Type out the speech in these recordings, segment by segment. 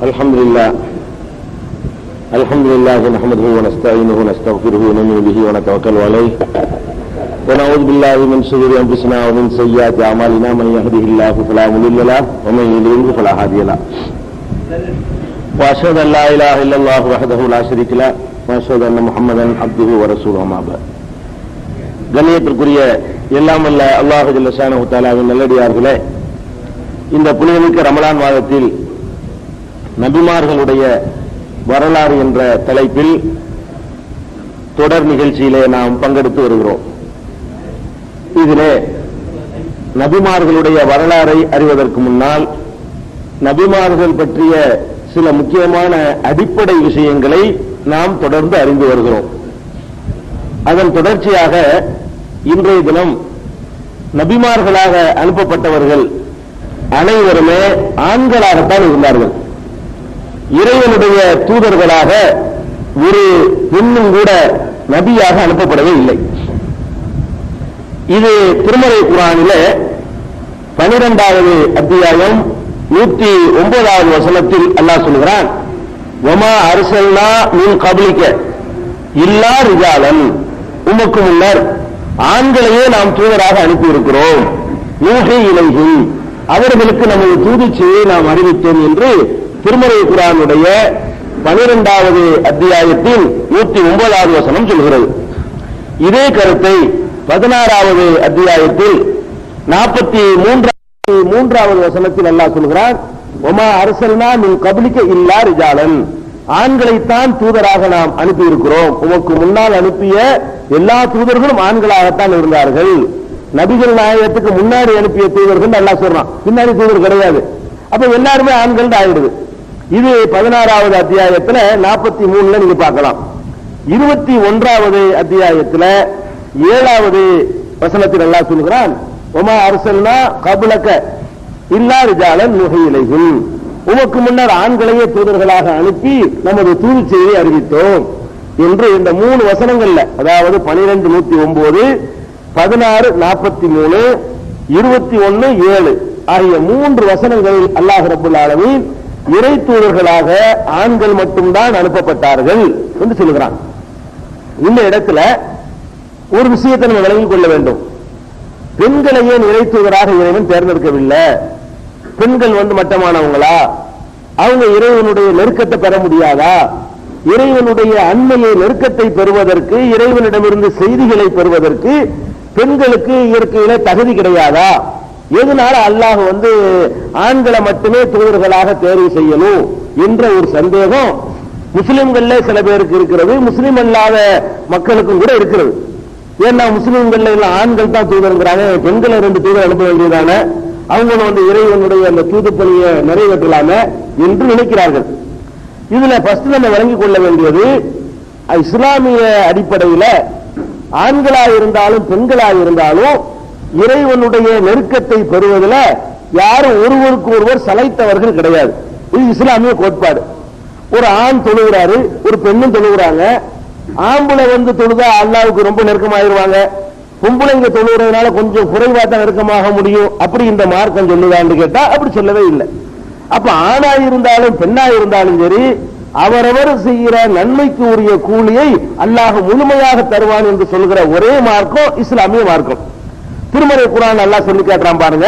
الحمد لله نحمده ونستعينه ونستغفره ونؤمن به ونتوكل عليه ونعوذ بالله من شرور انفسنا ومن سيئات اعمالنا من يهده الله فلا مضل له ومن يضلل فلا هادي له واشهد ان لا اله الا الله وحده لا شريك له واشهد ان محمدا عبده ورسوله اما بعد. கண்ணியத்திற்குரிய எல்லாம் வல்ல அல்லாஹ் ஜல்ல ஷானஹு தஆலாவின் நல்லடியார்களே, இந்த புனிதமிக்க ரமலான் மாதத்தில் நபிமார்களுடைய வரலாறு என்ற தலைப்பில் தொடர் நிகழ்ச்சியிலே நாம் பங்கெடுத்து வருகிறோம். இதிலே நபிமார்களுடைய வரலாறை அறிவதற்கு முன்னால் நபிமார்கள் பற்றிய சில முக்கியமான அடிப்படை விஷயங்களை நாம் தொடர்ந்து அறிந்து வருகிறோம். அதன் தொடர்ச்சியாக இன்றைய தினம் நபிமார்களாக அனுப்பப்பட்டவர்கள் அனைவருமே ஆண்களாகத்தான் இருந்தார்கள். இறைவனுடைய தூதர்களாக ஒரு பெண்ணும் கூட நபியாக அனுப்பப்படவே இல்லை. இது திருமறை குர்ஆனிலே 12வது அத்தியாயம் 109வது வசனத்தில் அல்லாஹ் சொல்கிறான், வமா அர்சல்னா மின் கப்லிக இல்லா ரிஜாலன், உமக்கு முன்னர் ஆண்களையே நாம் தூதராக அனுப்பியிருக்கிறோம், யூஹி இலைஹிம், அவர்களுக்கு நமது தூது செய்தியை நாம் அறிவித்தோம் என்று திருமறை குர்ஆனுடைய 12வது அத்தியாயத்தில் 109வது வசனம் சொல்கிறது. இதே கருத்தை 16வது அத்தியாயத்தில் 43வது வசனத்தில் அல்லாஹ் சொல்கிறான், வமா அர்சல்னா மின் கப்லிக இல்லா ரிஜாலன், ஆண்களைத்தான் தூதராக நாம் அனுப்பியிருக்கிறோம், உமக்கு முன்னால் அனுப்பிய எல்லா தூதர்களும் ஆண்களாகத்தான் இருந்தார்கள். நபிகள் நாயகத்துக்கு முன்னாடி அனுப்பிய தூதர்கள் அல்லாஹ் சொல்றான், பின்னாடி தூதர் கிடையாது. அப்ப எல்லாருமே ஆண்கள் ஆயிடுது. இது 16வது அத்தியாயத்தில் 43 நீங்க பார்க்கலாம். 21வது அத்தியாயத்தில் 7வது வசனத்தில் அல்லாஹ் சொல்கிறான், வமா அர்சல்னா கப்லக இல்லா ரிஜாலன் நூஹி இலைஹிம், உமக்கு முன்னர் ஆண்களையே தூதர்களாக அனுப்பி நமது தூது செய்தியை அறிவித்தோம் என்று இந்த 3 வசனங்கள்ல, அதாவது 12:109, 16:43, 21:7 ஆகிய 3 வசனங்களில் அல்லாஹ் ரப்பல் ஆலமீன் இறை தூதர்களாக ஆண்கள் மட்டும்தான் அனுப்பப்பட்டார்கள் என்று சொல்கிறான். இந்த இடத்துல ஒரு விஷயத்தை நம்ம விளங்கிக் கொள்ள வேண்டும். பெண்களை ஏன் இறை தூதராக இறைவன் தேர்ந்தெடுக்கவில்லை? பெண்கள் மட்டமானவங்களா? அவங்க இறைவனுடைய நெருக்கத்தை பெற முடியாதா? இறைவனுடைய அண்மையை நெருக்கத்தை பெறுவதற்கு, இறைவனிடமிருந்து செய்திகளை பெறுவதற்கு பெண்களுக்கு இயற்கையில தகுதி கிடையாதா? எதனால அல்லாஹ் ஆண்களை மட்டுமே தூதர்களாக தேர்வு செய்யணும் என்ற ஒரு சந்தேகம் முஸ்லிம்கள்ல சில பேருக்கு இருக்கிறது, முஸ்லிம் அல்லாத மக்களுக்கும் கூட இருக்கிறது. ஏன்னா முஸ்லிம்கள்ல எல்லாம் ஆண்கள் தான் தூதர்ங்கிறாங்க, பெண்களை 2 தூதர் அனுப்ப வேண்டியதான, அவங்க இறைவனுடைய அந்த தூது பணியை நிறைவேற்றலாமே என்று நினைக்கிறார்கள். இதுல ஃபர்ஸ்ட் நம்ம விளங்கிக் கொள்ள வேண்டியது, இஸ்லாமிய அடிப்படையில ஆண்களாக இருந்தாலும் பெண்களாக இருந்தாலும் இறைவனுடைய நெருக்கத்தை பெறுவதில் யாரும் ஒருவருக்கு ஒருவர் சளைத்தவர்கள் கிடையாது. இது இஸ்லாமிய கோட்பாடு. ஒரு ஆண் தொழுகிறாரு, ஒரு பெண்ணும் தொழுகிறாங்க. ஆம்பளை தொழுதா அல்லாஹ்வுக்கு ரொம்ப நெருக்கமாயிருவாங்க, பொம்பளைங்க தொழுகிறதுனால கொஞ்சம் குறைவா தான் நெருக்கமாக முடியும், அப்படி இந்த மார்க்கம் சொல்லுதான்னு கேட்டா அப்படி சொல்லவே இல்லை. அப்ப ஆணா இருந்தாலும் பெண்ணா இருந்தாலும் சரி, அவரவர் செய்கிற நன்மைக்கு உரிய கூலியை அல்லாஹ் முழுமையாக தருவான் என்று சொல்கிற ஒரே மார்க்கம் இஸ்லாமிய மார்க்கம். திருமறை குர்ஆன் அல்லாஹ் சொல்லி காட்டுறான் பாருங்க.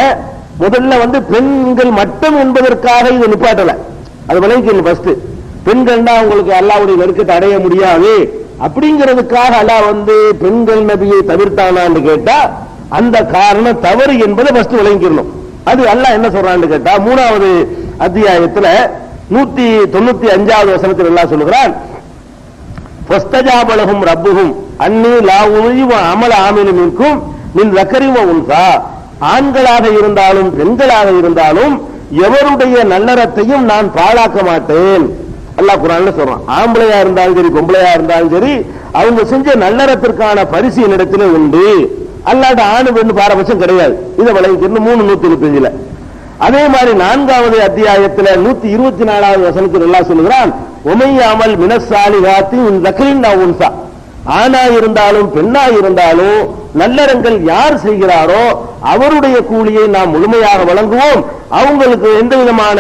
முதல்ல பெண்கள் மட்டும் என்பதற்காக இது நிப்பாட்டல, அது விளங்கிக்கணும். ஃபர்ஸ்ட் பெண்கள்னா உங்களுக்கு அல்லாஹ்வுடைய நெருக்கத்தை அடைய முடியாது அப்படிங்கிறதுக்காக அல்லாஹ் பெண்கள் நபியை தவிர்த்தானான்னு கேட்டா அந்த காரணம் தவறு என்பதை ஃபர்ஸ்ட் விளங்கிக்கணும். அது அல்லாஹ் என்ன சொல்றான்னு கேட்டா 3வது அத்தியாயத்துல 195வது வசனத்தில் அல்லாஹ் சொல்கிறான், ஃபஸ்தஜாப லஹும் ரப்புஹும் அன்னி லா உஸிபு அமல ஆமிலின் மின்கும் மின் ஸக்கரி வ உன்ஸா, ஆண்களாக இருந்தாலும் பெண்களாக இருந்தாலும் எவருடைய நல்லறத்தையும் நான் பாழாக்க மாட்டேன். அல்லாஹ் குர்ஆன்ல சொல்றான். ஆம்பளையா இருந்தாலும் சரி பொம்பளையா இருந்தாலும் சரி அவங்க செஞ்ச நல்லறத்திற்கான பரிசு என்னிடத்திலே உண்டு. அல்லாஹ்ட்ட ஆணு பெண்ணு பாரபட்சம் கிடையாது. இதை விளங்கிக்கணும். 3:125. அதே மாதிரி 4வது அத்தியாயத்தில் 124வது வசனத்தில் அல்லாஹ் சொல்கிறான், உமையாமல் மினஸ் சாலிஹாத்தி மின் ஸக்கரின் வ உன்ஸா, ஆணா இருந்தாலும் பெண்ணா இருந்தாலும் நல்லறங்கள் யார் செய்கிறாரோ அவருடைய கூலியை நாம் முழுமையாக வழங்குவோம். அவங்களுக்கு எந்த விதமான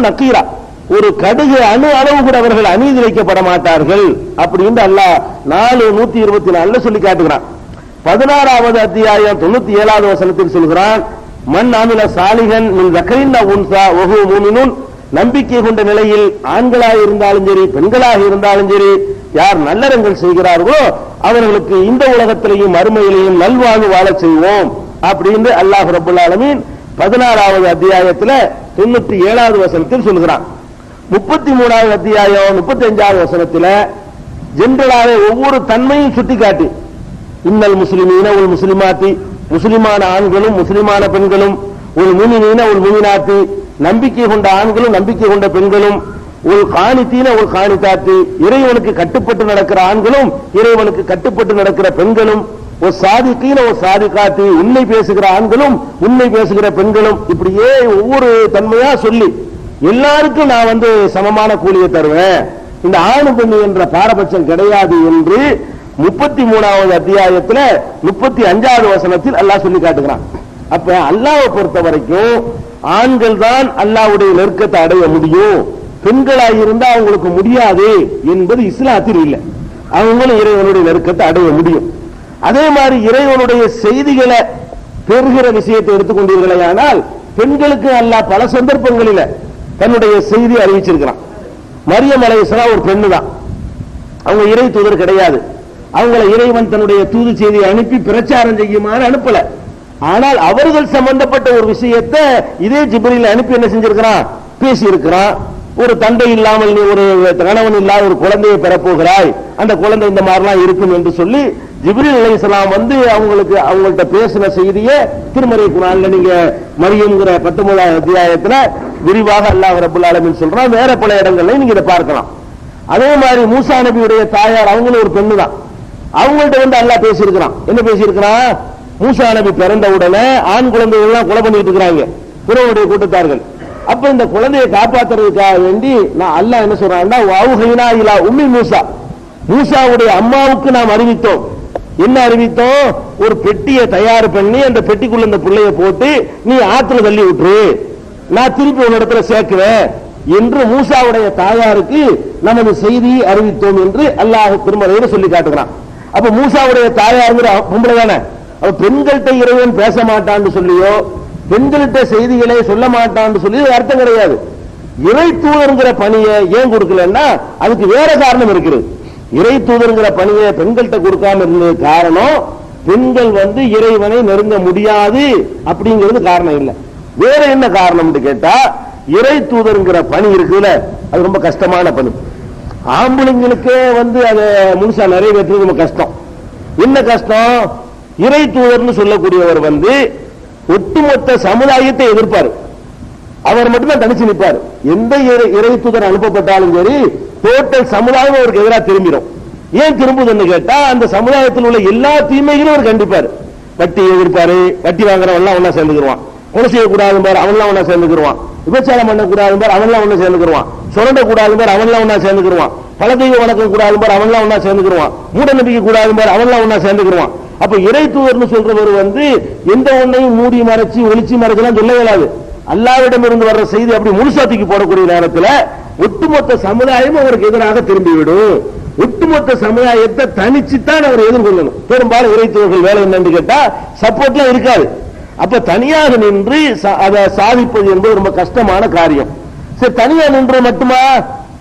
நக்கீரா ஒரு கடுகு அணு அளவு கூட அவர்கள் அநீதி வைக்கப்பட மாட்டார்கள் அப்படின்னு அல்லாஹ் 4:124 சொல்லி காட்டுகிறான். 16வது அத்தியாயம் 97வது வசனத்தில் சொல்கிறான், மன் ஆமில சாலிகன் மின் ஸக்கரின் அவ் உன்ஸா வஹுவ மூமினுன், நம்பிக்கை கொண்ட நிலையில் ஆண்களாக இருந்தாலும் சரி பெண்களாக இருந்தாலும் சரி யார் நல்லறங்கள் செய்கிறார்களோ அவர்களுக்கு இந்த உலகத்திலேயும் மறுமையிலேயும் நல்வாழ்வு வாழச் செய்வோம் அப்படின்னு அல்லாஹ் ரப்பல் ஆலமீன் 16வது அத்தியாயத்தில் 97வது வசனத்தில் சொல்கிறான். 33வது அத்தியாயம் 35வது வசனத்தில் ஜெனரலாக ஒவ்வொரு தன்மையும் சுட்டிக்காட்டி, இன்னல் முஸ்லிமீன உல் முஸ்லிமாத்தி, முஸ்லிமான ஆண்களும் முஸ்லிமான பெண்களும், ஒரு முஃமினீன உல் முஃமினாத்தி, நம்பிக்கை கொண்ட ஆண்களும் நம்பிக்கை கொண்ட பெண்களும், ஒரு காணித்தீன ஒரு காணித்தாத்தி, இறைவனுக்கு கட்டுப்பட்டு நடக்கிற ஆண்களும் இறைவனுக்கு கட்டுப்பட்டு நடக்கிற பெண்களும், ஒரு சாதிக்கீன ஒரு சாதிக்காத்தி, உண்மை பேசுகிற ஆண்களும் உண்மை பேசுகிற பெண்களும், இப்படியே ஒவ்வொரு தன்மையா சொல்லி எல்லாருக்கும் நான் சமமான கூலியை தருவேன், இந்த ஆணு பெண்ணு என்ற பாரபட்சம் கிடையாது என்று 33வது அத்தியாயத்தில் 35வது வசனத்தில் அல்லாஹ் சொல்லி காட்டுகிறான். அப்ப அல்லாஹ்வை பொறுத்த வரைக்கும் ஆண்கள் தான் அல்லாஹ்வுடைய நெருக்கத்தை அடைய முடியும், பெண்களாக இருந்தா அவங்களுக்கு முடியாது என்பது இஸ்லாத்தில் இல்லை. அவங்களும் இறைவனுடைய நெருக்கத்தை அடைய முடியும். அதே மாதிரி இறைவனுடைய செய்திகளை பெறுகிற விஷயத்தை எடுத்துக்கொண்டீர்களே ஆனால் பெண்களுக்கு அல்லாஹ் பல சந்தர்ப்பங்களில் தன்னுடைய செய்தி அறிவிச்சிருக்கிறான். மரியம் அலைஹிஸ்ஸலாம் ஒரு பெண்ணு தான், அவங்க இறை தூதர் கிடையாது. அவங்களை இறைவன் தன்னுடைய தூது செய்தியை அனுப்பி பிரச்சாரம் செய்யுமாறு அனுப்பல. ஆனால் அவர்கள் சம்பந்தப்பட்ட ஒரு விஷயத்தை இதே ஜிப்ரீல் அனுப்பி என்ன செஞ்சிருக்கிறான், பேசி இருக்கிறான். ஒரு தந்தை இல்லாமல் நீ ஒரு கணவன் இல்லாத ஒரு குழந்தையை பெறப்போகிறாய், அந்த குழந்தை இந்த மாதிரிலாம் இருக்கும் என்று சொல்லி ஜிப்ரீல் அலைஹிஸ்ஸலாம் அவங்கள்ட்ட பேசின செய்தியை திருமறை குர்ஆன்ல நீங்க மரியம்ங்கிற 19வது அத்தியாயத்துல விரிவாக அல்லாஹ் ரப்பல் ஆலமீன் சொல்றான். வேற பல இடங்கள்ல நீங்க இதை பார்க்கலாம். அதே மாதிரி மூசா நபியுடைய தாயார் அவங்களும் ஒரு பெண்ணு தான். அவங்கள்ட்ட அல்லாஹ் பேசியிருக்கிறான். என்ன பேசியிருக்கிறான், மூசா நபி பிறந்த உடனே ஆண் குழந்தைகள் எல்லாம் கொலை பண்ணிட்டு இருக்கிறாங்க பிறவுடைய கூட்டத்தார்கள். அப்ப இந்த குழந்தையை காப்பாற்றுறதுக்காக வேண்டி நான் அல்லாஹ் என்ன சொல்றான்னா, வௌஹைனா இலா உம்மி மூசா, மூசாவுடைய அம்மாவுக்கு நாம் அறிவித்தோம். என்ன அறிவித்தோம், ஒரு பெட்டியை தயார் பண்ணி அந்த பெட்டிக்குள்ள இந்த பிள்ளைய போட்டு நீ ஆத்துல தள்ளி விட்டுரு, நான் திருப்பி ஒரு இடத்துல சேர்க்குவேன் என்று மூசாவுடைய தாயாருக்கு நமது செய்தியை அறிவித்தோம் என்று அல்லாஹ் திருமறையில சொல்லி காட்டுகிறான். அப்ப மூசாவுடைய தாயாருங்கிற பொம்பளை தானே, அவ பெண்கள்கிட்ட இறைவன் பேச மாட்டான்னு சொல்லியோ பெண்கள்கிட்ட செய்திகளை சொல்ல மாட்டான்னு சொல்லி அர்த்தம் கிடையாது. இறை தூதருங்கிற பணியை ஏன் கொடுக்கலன்னா அதுக்கு வேற காரணம் இருக்கிறது. இறை தூதருங்கிற பணியை பெண்கள்கிட்ட கொடுக்காம இருந்தது காரணம், பெண்கள் இறைவனை நெருங்க முடியாது அப்படிங்கிறது காரணம் இல்லை. வேற என்ன காரணம் கேட்டா, இறை தூதருங்கிற பணி இருக்குல்ல அது ரொம்ப கஷ்டமான பணி. ஆம்பளைங்களுக்கே அதை முழுசா நிறைவேற்றுறது ரொம்ப கஷ்டம். என்ன கஷ்டம், இறை தூதர்னு சொல்லக்கூடியவர் ஒட்டுமொத்த சமுதாயத்தை எதிர்ப்பாரு, அவர் மட்டும்தான் தனிச்சு நிற்பார். எந்த இறை தூதர் அனுப்பப்பட்டாலும் சரி டோட்டல் சமுதாயம் அவருக்கு எதிராக திரும்பிடும். ஏன் திரும்புதுன்னு கேட்டா, அந்த சமுதாயத்தில் உள்ள எல்லா தீமைகளும் அவர் கண்டிப்பாரு. வட்டி எதிர்ப்பாரு, வட்டி வாங்குறவன்லாம் ஒன்னா சேர்ந்துக்குருவான், கொலை செய்யக்கூடாது பார் அவன்லாம் ஒன்னா சேர்ந்துக்குருவான், விபச்சாரம் பண்ணக்கூடாது பார் அவன்லாம் ஒண்ணு சேர்ந்துக்குருவான், சுரண்டக்கூடாது பார் அவன்லாம் ஒன்னா சேர்ந்துக்குருவான், பல தெய்வ வணக்கம் கூடாது பார் அவன்லாம் ஒன்னா சேர்ந்துக்குருவான், மூட நம்பிக்கை கூடாது பார் அவன்லாம் ஒன்னா சேர்ந்துக்குருவான். அப்ப இறை தூதர்னு சொல்றவர் எந்த ஒன்னையும் மூடி மறைச்சு ஒளிச்சு மறைச்சலாம் சொல்ல இயலாது. அல்லாஹ்விடம் இருந்து வர்ற செய்தி அப்படி முழுசாத்திக்கு போடக்கூடிய நேரத்தில் ஒட்டுமொத்த சமுதாயம் அவருக்கு எதிராக திரும்பிவிடும். ஒட்டுமொத்த சமுதாயத்தை தனிச்சுத்தான் அவர் எதிர்கொள்ளணும். பெரும்பாலும் இறை தூதர்கள் வேலை என்னன்னு கேட்டா சப்போர்ட்லாம் இருக்காது. அப்ப தனியாக நின்று அதை சாதிப்பது என்பது ரொம்ப கஷ்டமான காரியம். சரி, தனியா நின்று மட்டுமா,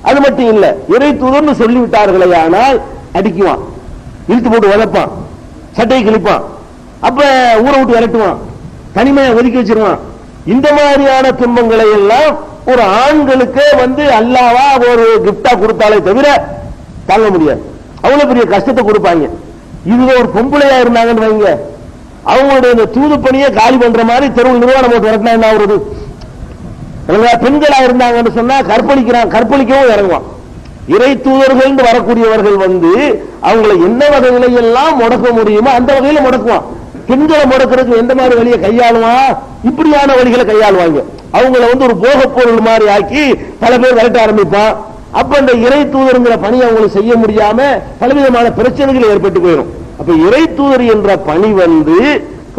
அது மட்டும் இல்ல, இறை தூதர்னு சொல்லிவிட்டார்களே ஆனால் அடிக்குவான், இழுத்து போட்டு வளர்ப்பான், சட்டையை கிழிப்பான், அப்ப ஊரை விட்டு விரட்டுவான், தனிமையை ஒதுக்கி வச்சிருவான். இந்த மாதிரியான துன்பங்களை எல்லாம் ஒரு ஆண்களுக்கு அல்லாவா ஒரு கிஃப்டா கொடுத்தாலே தவிர தாங்க முடியாது. அவ்வளவு பெரிய கஷ்டத்தை கொடுப்பாங்க. இதுல ஒரு பொம்பளையா இருந்தாங்கன்னு வைங்க, அவங்களுடைய தூது பணியை காலி பண்ற மாதிரி தெருவில் நிர்வாணம் போட்டு வரட்டினா என்ன ஆகுறது? பெண்களா இருந்தாங்கன்னு சொன்னா கற்பழிக்கவும் இறங்குவான். இறை தூதர்கள் வரக்கூடியவர்கள் அவங்களை என்ன வகையில எல்லாம் முடக்க முடியுமோ அந்த வகையில முடக்குவான். பெண்களை முடக்கிறதுக்கு எந்த மாதிரி வழியை கையாளுவான், இப்படியான வழிகளை கையாளுவாங்க. அவங்களை ஒரு போக பொருள் மாதிரி ஆக்கி பல பேர் விரட்ட ஆரம்பிப்பான். அப்ப அந்த இறை தூதருங்கிற பணி அவங்களுக்கு செய்ய முடியாம பலவிதமான பிரச்சனைகள் ஏற்பட்டு போயிடும். அப்ப இறை தூதர் என்ற பணி வந்து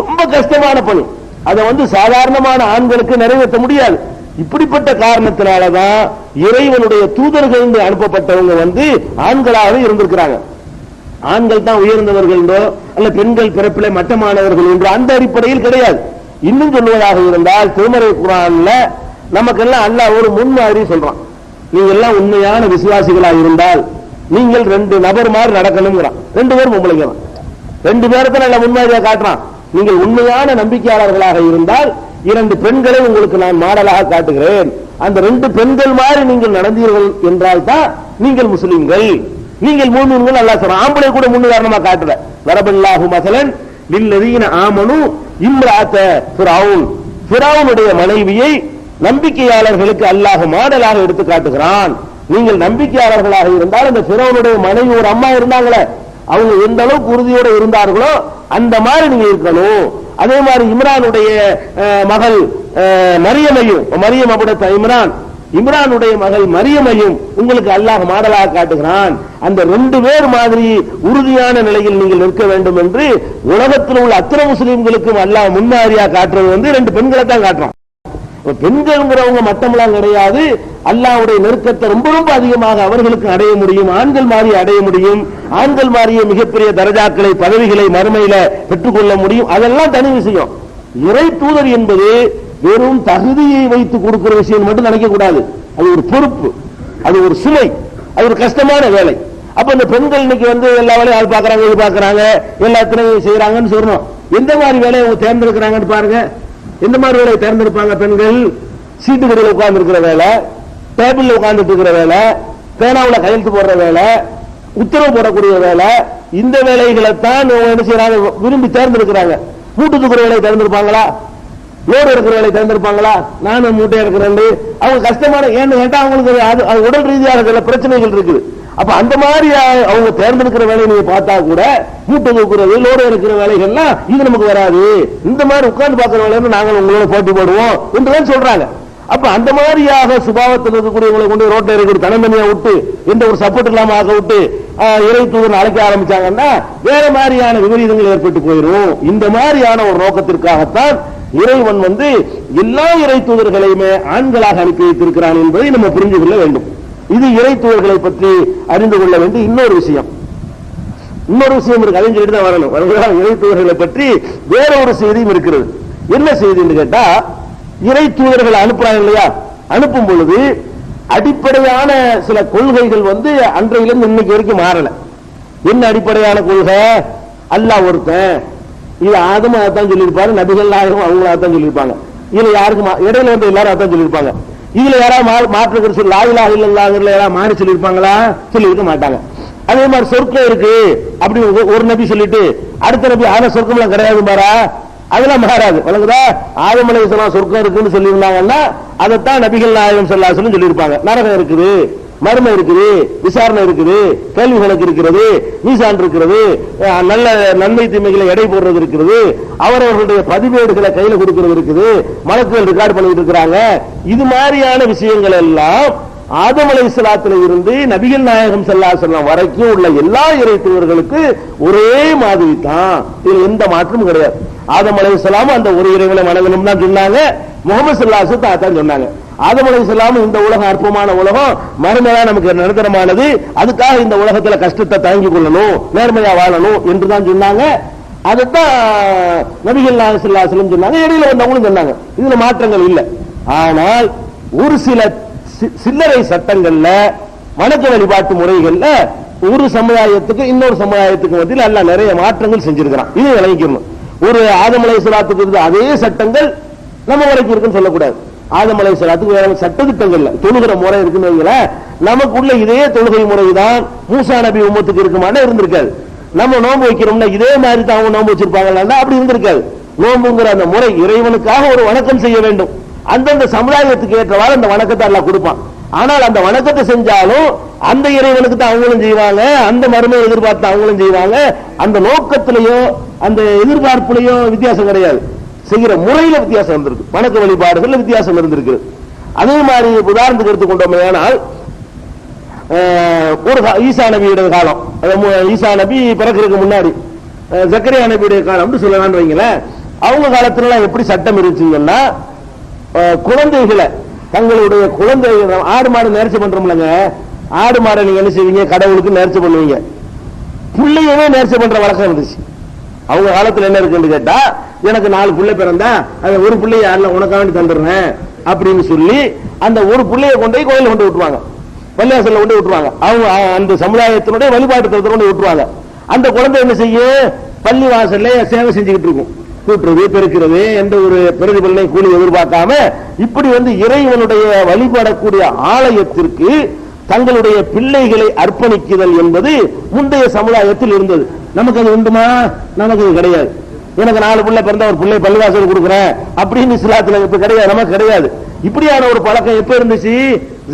ரொம்ப கஷ்டமான பணி. அதை வந்து சாதாரணமான ஆண்களுக்கு நிறைவேற்ற முடியாது. இப்படிப்பட்ட காரணத்தினாலதான் இறைவனுடைய தூதர்கள் என்று அனுப்பப்பட்டவங்க வந்து ஆண்களாக இருந்திருக்கிறாங்க. ஆண்கள் தான் உயர்ந்தவர்கள் என்றோ அல்ல பெண்கள் பிறப்பிலே மட்டமானவர்கள் என்றோ அந்த அடிப்படையில் கிடையாது. இன்னும் சொல்வதாக இருந்தால் திருமறை குர்ஆன்ல நமக்கெல்லாம் அல்லாஹ் ஒரு முன்மாதிரி சொல்றான். நீங்க எல்லாம் உண்மையான விசுவாசிகளாக இருந்தால் நீங்கள் 2 நபர் மாதிரி நடக்கணும்ங்கிறான். 2 பேர் பொம்பளைங்க தான். 2 பேருக்கு நல்ல முன்மாதிரியா காட்டுறான். நீங்கள் உண்மையான நம்பிக்கையாளர்களாக இருந்தால் 2 பெண்களை உங்களுக்கு நான் மாடலாக காட்டுகிறேன். அந்த 2 பெண்கள் மாதிரி நீங்கள் நடந்தீர்கள் என்றால் தான் நீங்கள் முஸ்லிம்கள், நீங்கள் மூமின்கள். அல்லாஹ் சொல்றான். ஆம்பளை கூட முன்னுதாரணமா காட்டுற வரபல்லாஹு மஸலன் லில்லதீன ஆமனு இம்ராஅத ஃபிரௌன். ஃபிரௌனுடைய மனைவியை நம்பிக்கையாளர்களுக்கு அல்லாஹ் மாடலாக எடுத்து காட்டுகிறான். நீங்கள் நம்பிக்கையாளர்களாக இருந்தால் அந்த ஃபிரௌனுடைய மனைவி ஒரு அம்மா இருந்தாங்களே, அவங்க எந்த அளவுக்கு உறுதியோடு இருந்தார்களோ அந்த மாதிரி நீங்க இருக்கணும். அதே மாதிரி இம்ரானுடைய மகள் மரியமையும், மரியம் அப்படித்த இம்ரானுடைய மகள் மரியமையும் உங்களுக்கு அல்லாஹ் மாடலாக காட்டுகிறான். அந்த 2 பேர் மாதிரி உறுதியான நிலையில் நீங்கள் நிற்க வேண்டும் என்று உலகத்தில் உள்ள அத்தனை முஸ்லிம்களுக்கும் அல்லாஹ் முன்மாதிரியா காட்டுறது வந்து 2 பெண்களை தான் காட்டுறான். பெண்கள்ங்கிறவங்க மட்டமெல்லாம் கிடையாது. அல்லாஹ்வுடைய நெருக்கத்தை ரொம்ப ரொம்ப அதிகமாக அவர்களுக்கு அடைய முடியும். ஆண்கள் மாதிரி அடைய முடியும். ஆண்கள் மாதிரியே மிகப்பெரிய தரஜாக்களை பதவிகளை மறுமையில பெற்றுக்கொள்ள முடியும். அதெல்லாம் தனி விஷயம். இறை தூதர் என்பது வெறும் தகுதியை வைத்து கொடுக்கிற விஷயம் மட்டும் நினைக்க கூடாது. அது ஒரு பொறுப்பு, அது ஒரு சுமை, அது ஒரு கஷ்டமான வேலை. அப்ப இந்த பெண்கள் இன்னைக்கு வந்து எல்லா வேலையும் ஆள் பாக்குறாங்க, இது பாக்குறாங்க, எல்லாத்திலையும் செய்யறாங்கன்னு சொல்லணும். எந்த மாதிரி வேலையை அவங்க தேர்ந்தெடுக்கிறாங்கன்னு பாருங்க. எந்த மாதிரி வேலையை தேர்ந்தெடுப்பாங்க பெண்கள்? சீட்டு கடையில் உட்கார்ந்து இருக்கிற வேலை, டேபிள்ல உட்கார்ந்துட்டு இருக்கிற வேலை, பேனாவுல கையெழுத்து போடுற வேலை, உத்தரவு போடக்கூடிய வேலை, இந்த வேலைகளைத்தான் என்ன செய்யறாங்க, விரும்பி தேர்ந்தெடுக்கிறாங்க. மூட்டு தூக்குற வேலையை தேர்ந்தெடுப்பாங்களா? லோடு இருக்கிற வேலையை தேர்ந்தெடுப்பாங்களா? நானும் மூட்டை இருக்கிறேன். அவங்க கஷ்டமான ஏன்னு கேட்டா அவங்களுக்கு உடல் ரீதியாக சில பிரச்சனைகள் இருக்குது. அப்ப அந்த மாதிரி அவங்க தேர்ந்தெடுக்கிற வேலையை நீங்க பார்த்தா கூட மூட்டை தூக்குறது, லோடு இருக்கிற வேலைகள்லாம் இது நமக்கு வராது. இந்த மாதிரி உட்கார்ந்து பார்க்கிற வேலைன்னு நாங்கள் உங்களோட போட்டி போடுவோம் என்றுதான் சொல்றாங்க. அப்ப அந்த மாதிரியாக சுபாவத்தில் இருக்கக்கூடியவங்களை கொண்டு ரோட்டை இருக்கிற தனித்தனியா விட்டு எந்த ஒரு சப்போர்ட் இல்லாம ஆக விட்டு இறை தூதர் அழைக்க ஆரம்பிச்சாங்கன்னா வேற மாதிரியான விபரீதங்கள் ஏற்பட்டு போயிடும். இந்த மாதிரியான ஒரு நோக்கத்திற்காகத்தான் இறைவன் வந்து எல்லா இறை தூதர்களையுமே ஆண்களாக அனுப்பி வைத்திருக்கிறான் என்பதை நம்ம புரிந்து கொள்ள வேண்டும். இது இறை தூதர்களை பற்றி அறிந்து கொள்ள வேண்டிய இன்னொரு விஷயம். இருக்கு, அதையும் சொல்லிட்டு தான் வரணும். இறை தூதர்களை பற்றி வேற ஒரு செய்தியும் இருக்கிறது. என்ன செய்தின்னு கேட்டா, இறை தூதர்கள் அனுப்புறாங்க இல்லையா, அனுப்பும் பொழுது அடிப்படையான சில கொள்கைகள் வந்து அன்றையிலிருந்து இன்னைக்கு வரைக்கும் மாறல. என்ன அடிப்படையான கொள்கை? அல்லாஹ் ஒருத்தன். இது ஆதம் அதான் சொல்லியிருப்பாரு, நபிகள் நாயகம் அவங்கள அதான் சொல்லியிருப்பாங்க. இதுல யாருக்கு இடையில வந்து எல்லாரும் அதான் சொல்லியிருப்பாங்க. இதுல யாராவது மாற்று சொல்லி லா இலாஹ இல்லல்லாஹ்ல யாராவது மாறி சொல்லியிருப்பாங்களா? சொல்லியிருக்க மாட்டாங்க. அதே மாதிரி சொர்க்கம் இருக்கு அப்படி ஒரு நபி சொல்லிட்டு அடுத்த நபி ஆனா சொர்க்கம் எல்லாம் கிடையாது பாரா, அதெல்லாம் மாறாது. வழங்குதா? ஆதம் அலைஹிஸ்ஸலாம் சொர்க்கம் இருக்குன்னு சொல்லியிருந்தாங்கன்னா அதைத்தான் நபிகள் நாயகம் ஸல்லல்லாஹு அலைஹி வஸல்லம் சொல்லியிருப்பாங்க. நரகம் இருக்குது, மர்மம் இருக்குது, விசாரணை இருக்குது, கேள்வி கணக்கு இருக்கிறது, மீசான் இருக்கிறது, நல்ல நன்மை தீமைகளை எடை போடுறது இருக்கிறது, அவரவர்களுடைய பதிவேடுகளை கையில கொடுக்கிறது இருக்குது, மலக்குகள் ரெக்கார்டு பண்ணிட்டு இருக்கிறாங்க. இது மாதிரியான விஷயங்கள் எல்லாம் ஆதம் அலைஹிஸ்ஸலாத்துல இருந்து நபிகள் நாயகம் ஸல்லல்லாஹு அலைஹி வஸல்லம் வரைக்கும் உள்ள எல்லா இறை தூதர்களுக்கு ஒரே மாதிரி தான். இதுல எந்த மாற்றமும் கிடையாது. ஆதம் அலைஹிஸ்ஸலாம் அந்த ஒரு இறைவனை வணங்கணும் தான் சொன்னாங்க. முகமது ஸல்லல்லாஹு அலைஹி வஸல்லம் தான் சொன்னாங்க. ஆதம் அலைஹிஸ்ஸலாம் இந்த உலகம் அற்பமான உலகம், மறுமையா நமக்கு நிரந்தரமானது, அதுக்காக இந்த உலகத்துல கஷ்டத்தை தாங்கிக் கொள்ளணும், நேர்மையா வாழணும் என்றுதான் சொன்னாங்க. அதைத்தான் நபிகள் நாயகம் ஸல்லல்லாஹு அலைஹி வஸல்லம் சொன்னாங்க. இடையில வந்தவங்களும் சொன்னாங்க. இதுல மாற்றங்கள் இல்லை. ஆனால் ஒரு சில சில்லறை சட்டங்கள்ல, வணக்க வழிபாட்டு முறைகள்ல ஒரு சமுதாயத்துக்கு இன்னொரு சமுதாயத்துக்கு மத்தியில் எல்லாம் நிறைய மாற்றங்கள் செஞ்சிருக்கிறான். இது விளங்கிக்கணும். ஒரு ஆதம் அலைஹிஸ்ஸலாத்துக்கு இருந்த அதே சட்டங்கள் நம்ம வரைக்கும் இருக்குன்னு சொல்லக்கூடாது. ஆதம் அலைஹிஸ்ஸலாத்துக்கு வேற சட்டத்திட்டங்கள்ல தொழுகிற முறை இருக்குன்னு வைங்களேன், நமக்குள்ள இதே தொழுகை முறைதான் மூசா நபி உம்மத்துக்கு இருக்குமான இருந்திருக்காது. நம்ம நோன்பு வைக்கிறோம்னா இதே மாதிரி தான் அவங்க நோன்பு வச்சிருப்பாங்களா? அப்படி இருந்திருக்காது. நோன்புங்கிற அந்த முறை இறைவனுக்காக ஒரு வணக்கம் செய்ய வேண்டும். அந்தந்த சமுதாயத்துக்கு ஏற்றவாறு அந்த வணக்கத்தை எல்லாம் கொடுப்பான். ஆனால் அந்த வணக்கத்தை செஞ்சாலும் அந்த இறைவனுக்கு தான் அவங்களும் செய்வாங்க, அந்த மறுமையை எதிர்பார்த்து அவங்களும் செய்வாங்க. அந்த நோக்கத்திலேயோ அந்த எதிர்பார்ப்புலையோ வித்தியாசம் கிடையாது. செய்கிற முறையில வித்தியாசம் இருந்திருக்கு, வணக்க வழிபாடுகள்ல வித்தியாசம் இருந்திருக்கு. அதே மாதிரி உதாரணத்துக்கு எடுத்துக்கொண்டோமையானால் ஒரு ஈசா நபியுடைய காலம், ஈசா நபி பிறக்கிறதுக்கு முன்னாடி ஜக்கரியா நபியுடைய காலம் சொல்லலாம்னு வைங்களேன். அவங்க காலத்துல எப்படி சட்டம் இருந்துச்சுன்னா, குழந்தைகளை தங்களுடைய குழந்தை ஆடு மாடு நேர்ச்சி பண்றோம்லங்க, ஆடு மாடை நீங்க என்ன செய்வீங்க, கடவுளுக்கு நேர்ச்சி பண்ணுவீங்க. பிள்ளையவே நேர்ச்சி பண்ற வழக்கம் இருந்துச்சு. அவங்க காலத்துல என்ன இருக்குன்னு கேட்டா, எனக்கு 4 பிள்ளை பிறந்தா அதை ஒரு பிள்ளைய உனக்காக வேண்டி தந்துடுறேன் அப்படின்னு சொல்லி அந்த ஒரு பிள்ளைய கொண்டு போய் கோயில கொண்டு விட்டுருவாங்க, பள்ளிவாசல்ல கொண்டு விட்டுருவாங்க. அவங்க அந்த சமுதாயத்தினுடைய வழிபாட்டு தளத்தை கொண்டு விட்டுருவாங்க. அந்த குழந்தை என்ன செய்யும், பள்ளி வாசல்ல சேவை செஞ்சுக்கிட்டு இருக்கும், கூட்டுறது பெருக்கிறது, எந்த ஒரு பிரதிபலனை கூலி எதிர்பார்க்காம இப்படி இறைவனுடைய வழிபடக்கூடிய ஆலயத்திற்கு தங்களுடைய பிள்ளைகளை அர்ப்பணிக்குதல் என்பது முந்தைய சமுதாயத்தில் இருந்தது. நமக்கு அது உண்டுமா? நமக்கு அது கிடையாது. எனக்கு 4 பிள்ளை பிறந்த ஒரு பிள்ளை பள்ளிவாசல் கொடுக்குறேன் அப்படின்னு இஸ்லாத்துல இப்ப கிடையாது, நமக்கு கிடையாது. இப்படியான ஒரு பழக்கம் எப்ப இருந்துச்சு?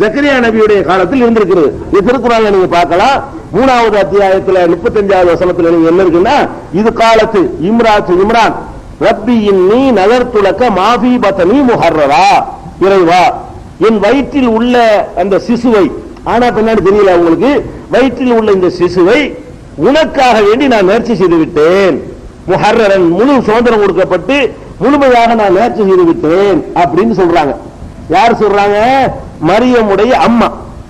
ஜக்கரியா நபியுடைய காலத்தில் இருந்திருக்கிறது. இது திருக்குறான்ல நீங்க பார்க்கலாம். 3வது அத்தியாயத்துல 35வது வசனத்துல நீங்க என்ன இருக்குன்னா, இது காலத்து இம்ரான் ரப்பி இன்னி நதர்துலக மாஃபி பத்னி முஹர்ரரா, இறைவா என் வயிற்றில் உள்ள அந்த சிசுவை, ஆனா பின்னாடி தெரியல உங்களுக்கு, வயிற்றில் உள்ள இந்த சிசுவை உனக்காக வேண்டி நான் நேர்ச்சி செய்து விட்டேன். முஹர்ரரன் முழு சுதந்திரம் கொடுக்கப்பட்டு முழுமையாக நான் நேர்ச்சி செய்து விட்டேன் அப்படின்னு சொல்றாங்க. யார் சொல்றாங்க? மரியமுடைய அம்மா,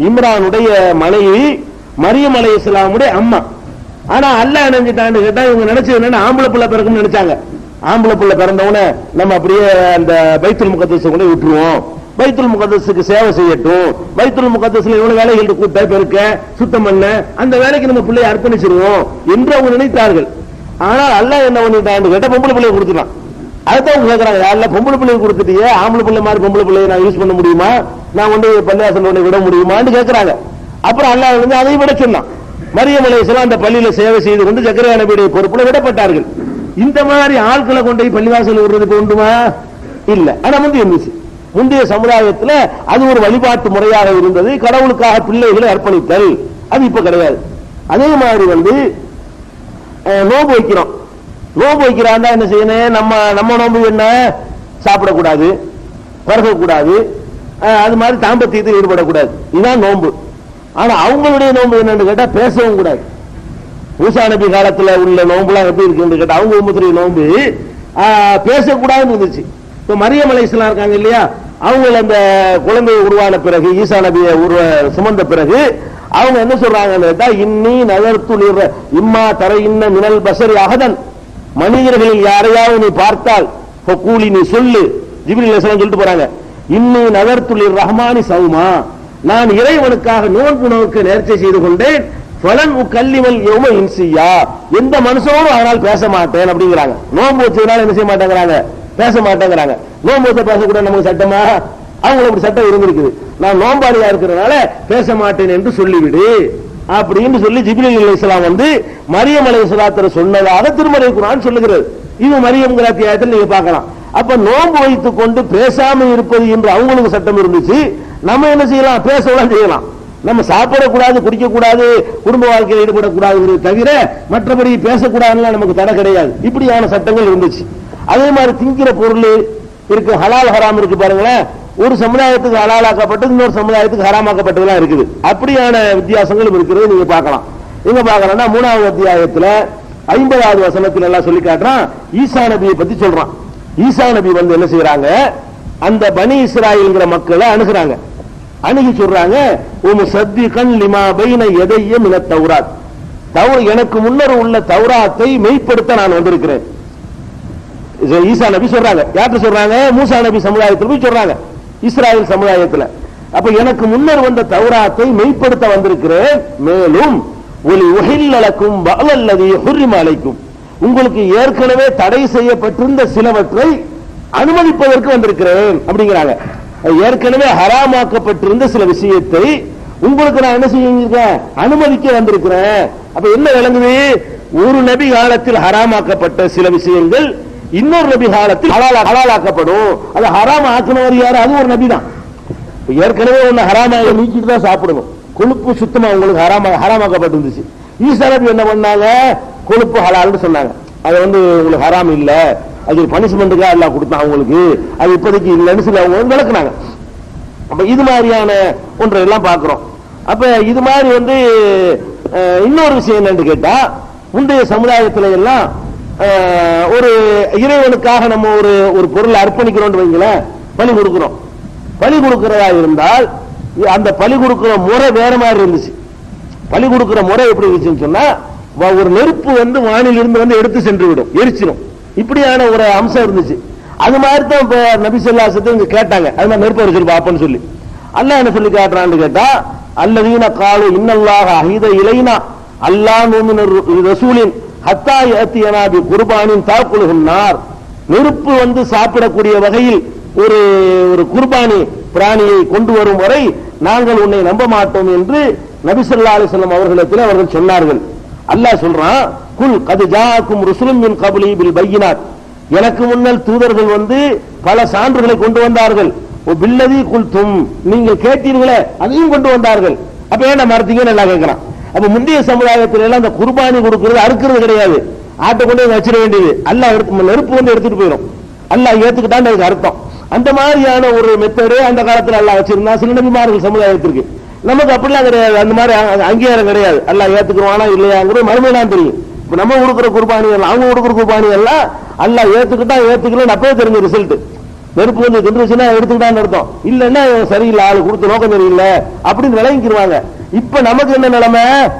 இம்ரானுடைய மனைவி மரியம் அலைஹிஸ்ஸலாமுடைய அம்மா. ஆனா அல்லாஹ் நினைச்சிட்டான்னு கேட்டா, இவங்க நினைச்சது என்னன்னா ஆம்பளை பிள்ளை பிறக்கும்னு நினைச்சாங்க. ஆம்பளை பிள்ளை பிறந்தவன நம்ம அப்படியே அந்த பைத்துல் முகத்தஸை கொண்டு விட்டுருவோம், பைத்துல் முகத்தஸுக்கு சேவை செய்யட்டும், பைத்துல் முகத்தஸ்ல இவ்வளவு வேலைகள் கூட்ட பெருக்க சுத்தம் பண்ண அந்த வேலைக்கு நம்ம பிள்ளையை அர்ப்பணிச்சிருவோம் என்று அவங்க நினைத்தார்கள். ஆனால் அல்லாஹ் என்ன பண்ணிட்டான்னு கேட்டா பொம்பளை பிள்ளையை கொடுத்துட்டான். அதுதான் அவங்க கேட்கறாங்க, யாரெல்லாம் பொம்பளை பிள்ளையை கொடுத்துட்டியே, ஆம்பளை பிள்ளை மாதிரி பொம்பளை பிள்ளையை நான் யூஸ் பண்ண முடியுமா, நான் பள்ளிவாசல் ஒன்று விட முடியுமான்னு கேட்கறாங்க. அப்புறம் அல்லாஹ் அதை விட சொன்னான். மரியம் அலைஹிஸ்ஸலாம் அந்த பள்ளியில சேவை செய்து கொண்டு ஜக்கரியா நபியுடைய பொறுப்புல விடப்பட்டார்கள். இந்த மாதிரி ஆட்களை கொண்டு போய் பள்ளிவாசல் விடுறதுக்கு உண்டுமா? இல்ல. ஆனா முந்தைய சமுதாயத்தில் அது ஒரு வழிபாட்டு முறையாக இருந்தது, கடவுளுக்காக பிள்ளைகளை அர்ப்பணித்தல். அது இப்ப கிடையாது. அதே மாதிரி நோன்பு வைக்கிறோம். நோன்பு வைக்கிறான் என்ன செய்யணும்? நம்ம நோன்பு என்ன? சாப்பிடக்கூடாது, பருகக்கூடாது, அது மாதிரி தாம்பத்தியத்தில் ஈடுபடக்கூடாது. இதுதான் நோன்பு. ஆனா அவங்களுடைய நோன்பு என்னன்னு கேட்டா பேசவும் கூடாது. மூசா நபி காலத்துல உள்ள நோன்புலாம் எப்படி இருக்கு கேட்டா, அவங்க உம்மத்துடைய நோன்பு பேசக்கூடாதுன்னு இருந்துச்சு. இப்ப மரியம் அலைஹிஸ்ஸலாம் இருக்காங்க இல்லையா, அவங்க அந்த குழந்தை உருவான பிறகு, ஈசா நபியை சுமந்த பிறகு அவங்க என்ன சொல்றாங்கன்னு கேட்டா, இன்னி நதர்த்து இம்மா தர இன்ன மினல் பஷரி அஹதன், மனிதர்களில் யாரையாவது நீ பார்த்தால் கூலி நீ சொல்லு. ஜிப்ரீல் அலைஹிஸ்ஸலாம் சொல்லிட்டு போறாங்க, இன்னி நதர்த்து ரஹ்மானி சௌமா, நான் இறைவனுக்காக நோன்பு நேர்ச்சை செய்து கொண்டேன். ஃபலன் உகல்லிமல் யௌம இன்சியா, எந்த மனுஷனோடும் அதனால் பேச மாட்டேன் அப்படிங்கிறாங்க. நோன்பு வச்சதுனால என்ன செய்ய மாட்டேங்கிறாங்க? பேச மாட்டேங்கிறாங்க. நோன்பு வச்ச பேசக்கூட நமக்கு சட்டமா? அவங்களுக்கு அப்படி சட்டம் இருந்திருக்குது. நான் நோம்பாளியா இருக்கிறதுனால பேச மாட்டேன் என்று சொல்லிவிடு அப்படின்னு சொல்லி ஜிப்ரீல் அலைஹிஸ்ஸலாம் மரியம் அலைஹிஸ்ஸலாத்தை சொன்னதாக திருமறை குர்ஆன் சொல்லுகிறது. இது மரியம்ங்கிற அத்தியாயத்தில் நீங்க பார்க்கலாம். அப்ப நோன்பு வைத்துக் கொண்டு பேசாம இருப்பது என்று அவங்களுக்கு சட்டம் இருந்துச்சு. நம்ம என்ன செய்யலாம்? பேசலாம் செய்யலாம். நம்ம சாப்பிடக்கூடாது, குடிக்கக்கூடாது, குடும்ப வாழ்க்கையில் ஈடுபடக்கூடாது தவிர மற்றபடி பேசக்கூடாதுன்னு நமக்கு தடை கிடையாது. இப்படியான சட்டங்கள் இருந்துச்சு. அதே மாதிரி திங்கிற பொருள் இருக்கு, ஹலால் ஹராம் இருக்கு பாருங்களேன். ஒரு சமுதாயத்துக்கு ஹலாலாக்கப்பட்டது, இன்னொரு சமுதாயத்துக்கு ஹராமாக்கப்பட்டதுலாம் இருக்குது. அப்படியான வித்தியாசங்களும் இருக்கிறது நீங்க பார்க்கலாம். எங்க பார்க்கலாம்னா 3வது அத்தியாயத்துல 50வது வசனத்துல எல்லாம் சொல்லி காட்டுறான். ஈசா நபியை பத்தி சொல்றான். ஈசா நபி என்ன செய்யறாங்க? அந்த பனி இஸ்ராயல்ங்கிற மக்களை அணுகுறாங்க. அணுகி சொல்றாங்க, முஸத்திகன் லிமா பைன யதைய மினத் தௌராத், எனக்கு முன்னர் உள்ள தௌராத்தை மெய்ப்படுத்த நான் வந்திருக்கிறேன். ஈசா நபி சொல்றாங்க. யார்கிட்ட சொல்றாங்க? மூசா நபி சமுதாயத்தில் போய் சொல்றாங்க, இஸ்ராயல் சமுதாயத்தில். அப்ப எனக்கு முன்னர் வந்த தௌராத்தை மெய்ப்படுத்த வந்திருக்கிறேன். மேலும் ஒலி உஹில்லலக்கும் பஅலல்லதி ஹுர்ரிம அலைக்கும், உங்களுக்கு ஏற்கனவே தடை செய்யப்பட்டிருந்த சிலவற்றை அனுமதிப்பதற்கு வந்திருக்கிறேன் அப்படிங்கிறாங்க. ஏற்கனவே ஹராமாக்கப்பட்டிருந்த சில விஷயத்தை உங்களுக்கு நான் என்ன செய்ய அனுமதிக்க வந்திருக்கிறேன். அப்ப என்ன விளங்குது? ஒரு நபி காலத்தில் ஹராமாக்கப்பட்ட சில விஷயங்கள் இன்னொரு நபி காலத்தில் ஹலாலாக்கப்படும். அது ஹராம் ஆக்கினவர் யாரு? அது ஒரு நபி தான். ஏற்கனவே ஒண்ணு ஹராமாக நீக்கிட்டு தான் சாப்பிடணும். கொழுப்பு சுத்தமா உங்களுக்கு ஹராமாக்கப்பட்டிருந்துச்சு. ஈசா நபி என்ன பண்ணாங்க? கொழுப்பு ஹலால்னு சொன்னாங்க. அது உங்களுக்கு ஹராம் இல்ல, அது ஒரு பனிஷ்மெண்ட்டுக்காக அல்லாஹ் கொடுத்தான் அவங்களுக்கு, அது இப்போதைக்கு இல்லைன்னு சொல்லி அவங்க விளக்குனாங்க. அப்ப இது மாதிரியான ஒன்றை எல்லாம் பார்க்கிறோம். அப்ப இது மாதிரி இன்னொரு விஷயம் என்னன்னு கேட்டா, முந்தைய சமுதாயத்தில எல்லாம் ஒரு இறைவனுக்காக நம்ம ஒரு பொருளை அர்ப்பணிக்கிறோம் வைங்களேன், பலி கொடுக்கிறோம். பலி கொடுக்கிறதா இருந்தால் அந்த பலி கொடுக்கிற முறை வேற மாதிரி இருந்துச்சு. பலி கொடுக்கிற முறை எப்படி இருந்துச்சுன்னு சொன்னா, ஒரு நெருப்பு வானில் இருந்து எடுத்து சென்று விடும், எரிச்சிடும். இப்படியான ஒரு அம்சம் இருந்துச்சு. அது மாதிரி தான் இப்ப நபி ஸல்லல்லாஹு அலைஹி வஸல்லம் கேட்டாங்க, அது மாதிரி நெருப்பு வச்சிருப்பா அப்பன்னு சொல்லி. அல்லாஹ் என்ன சொல்லி காட்டுறான்னு கேட்டா, அல்லதீன காலு இன்னல்லாஹ அஹீத இலைனா அல்லாஹ் நுமின ரசூலின் ஹத்தா யத்தியனா பி குர்பானின் தாக்குலுஹுன் நார். நெருப்பு சாப்பிடக்கூடிய வகையில் ஒரு குர்பானி பிராணியை கொண்டு வரும் வரை நாங்கள் உன்னை நம்ப மாட்டோம் என்று நபி ஸல்லல்லாஹு அலைஹி வஸல்லம் அவர்களிடத்தில் அவர்கள் சொன்னார்கள். அல்லாஹ் சொல்றான், குல் கத் ஜாஅக்கும் ருசுலும் மின் கப்லி பில் பையினாத். எனக்கு முன்னல் தூதர்கள் பல சான்றுகளை கொண்டு வந்தார்கள். பில்லதி குல்தும், நீங்கள் கேட்டீர்களே அதையும் கொண்டு வந்தார்கள். அப்ப ஏன் மறுத்தீங்கன்னு எல்லாம் கேட்கிறான். அப்ப முந்தைய சமுதாயத்தில் எல்லாம் அந்த குர்பானி கொடுக்கிறது அறுக்கிறது கிடையாது, ஆட்டை கொண்டு வச்சிட வேண்டியது. அல்லாஹ் நெருப்பு எடுத்துட்டு போயிடும். அல்லாஹ் ஏத்துக்கிட்டான்னு அதுக்கு அர்த்தம். அந்த மாதிரியான ஒரு மெத்தடு அந்த காலத்தில் அல்லாஹ் வச்சிருந்தா சில நபிமார்கள் சமுதாயத்திற்கு. நமக்கு அப்படிலாம் கிடையாது, அந்த மாதிரி அங்கீகாரம் கிடையாது. அல்லாஹ் ஏத்துக்குவானா இல்லையாங்கிறது மறுமைதான் தெரியும். இப்ப நம்ம கொடுக்குற குர்பானிகள் அவங்க கொடுக்குற குர்பானிகள்லாம் அல்லாஹ் ஏத்துக்கிட்டா ஏத்துக்கலன்னு அப்பவே தெரிஞ்ச ரிசல்ட். நெருப்பு தின்றுச்சுன்னா எடுத்துக்கிட்டான்னு அர்த்தம், இல்லைன்னா சரியில்லை, ஆளு கொடுத்த நோக்கம் சரியில்லை அப்படின்னு விளங்கிக்கிடுவாங்க. இப்ப நமக்கு என்ன நிலைமை,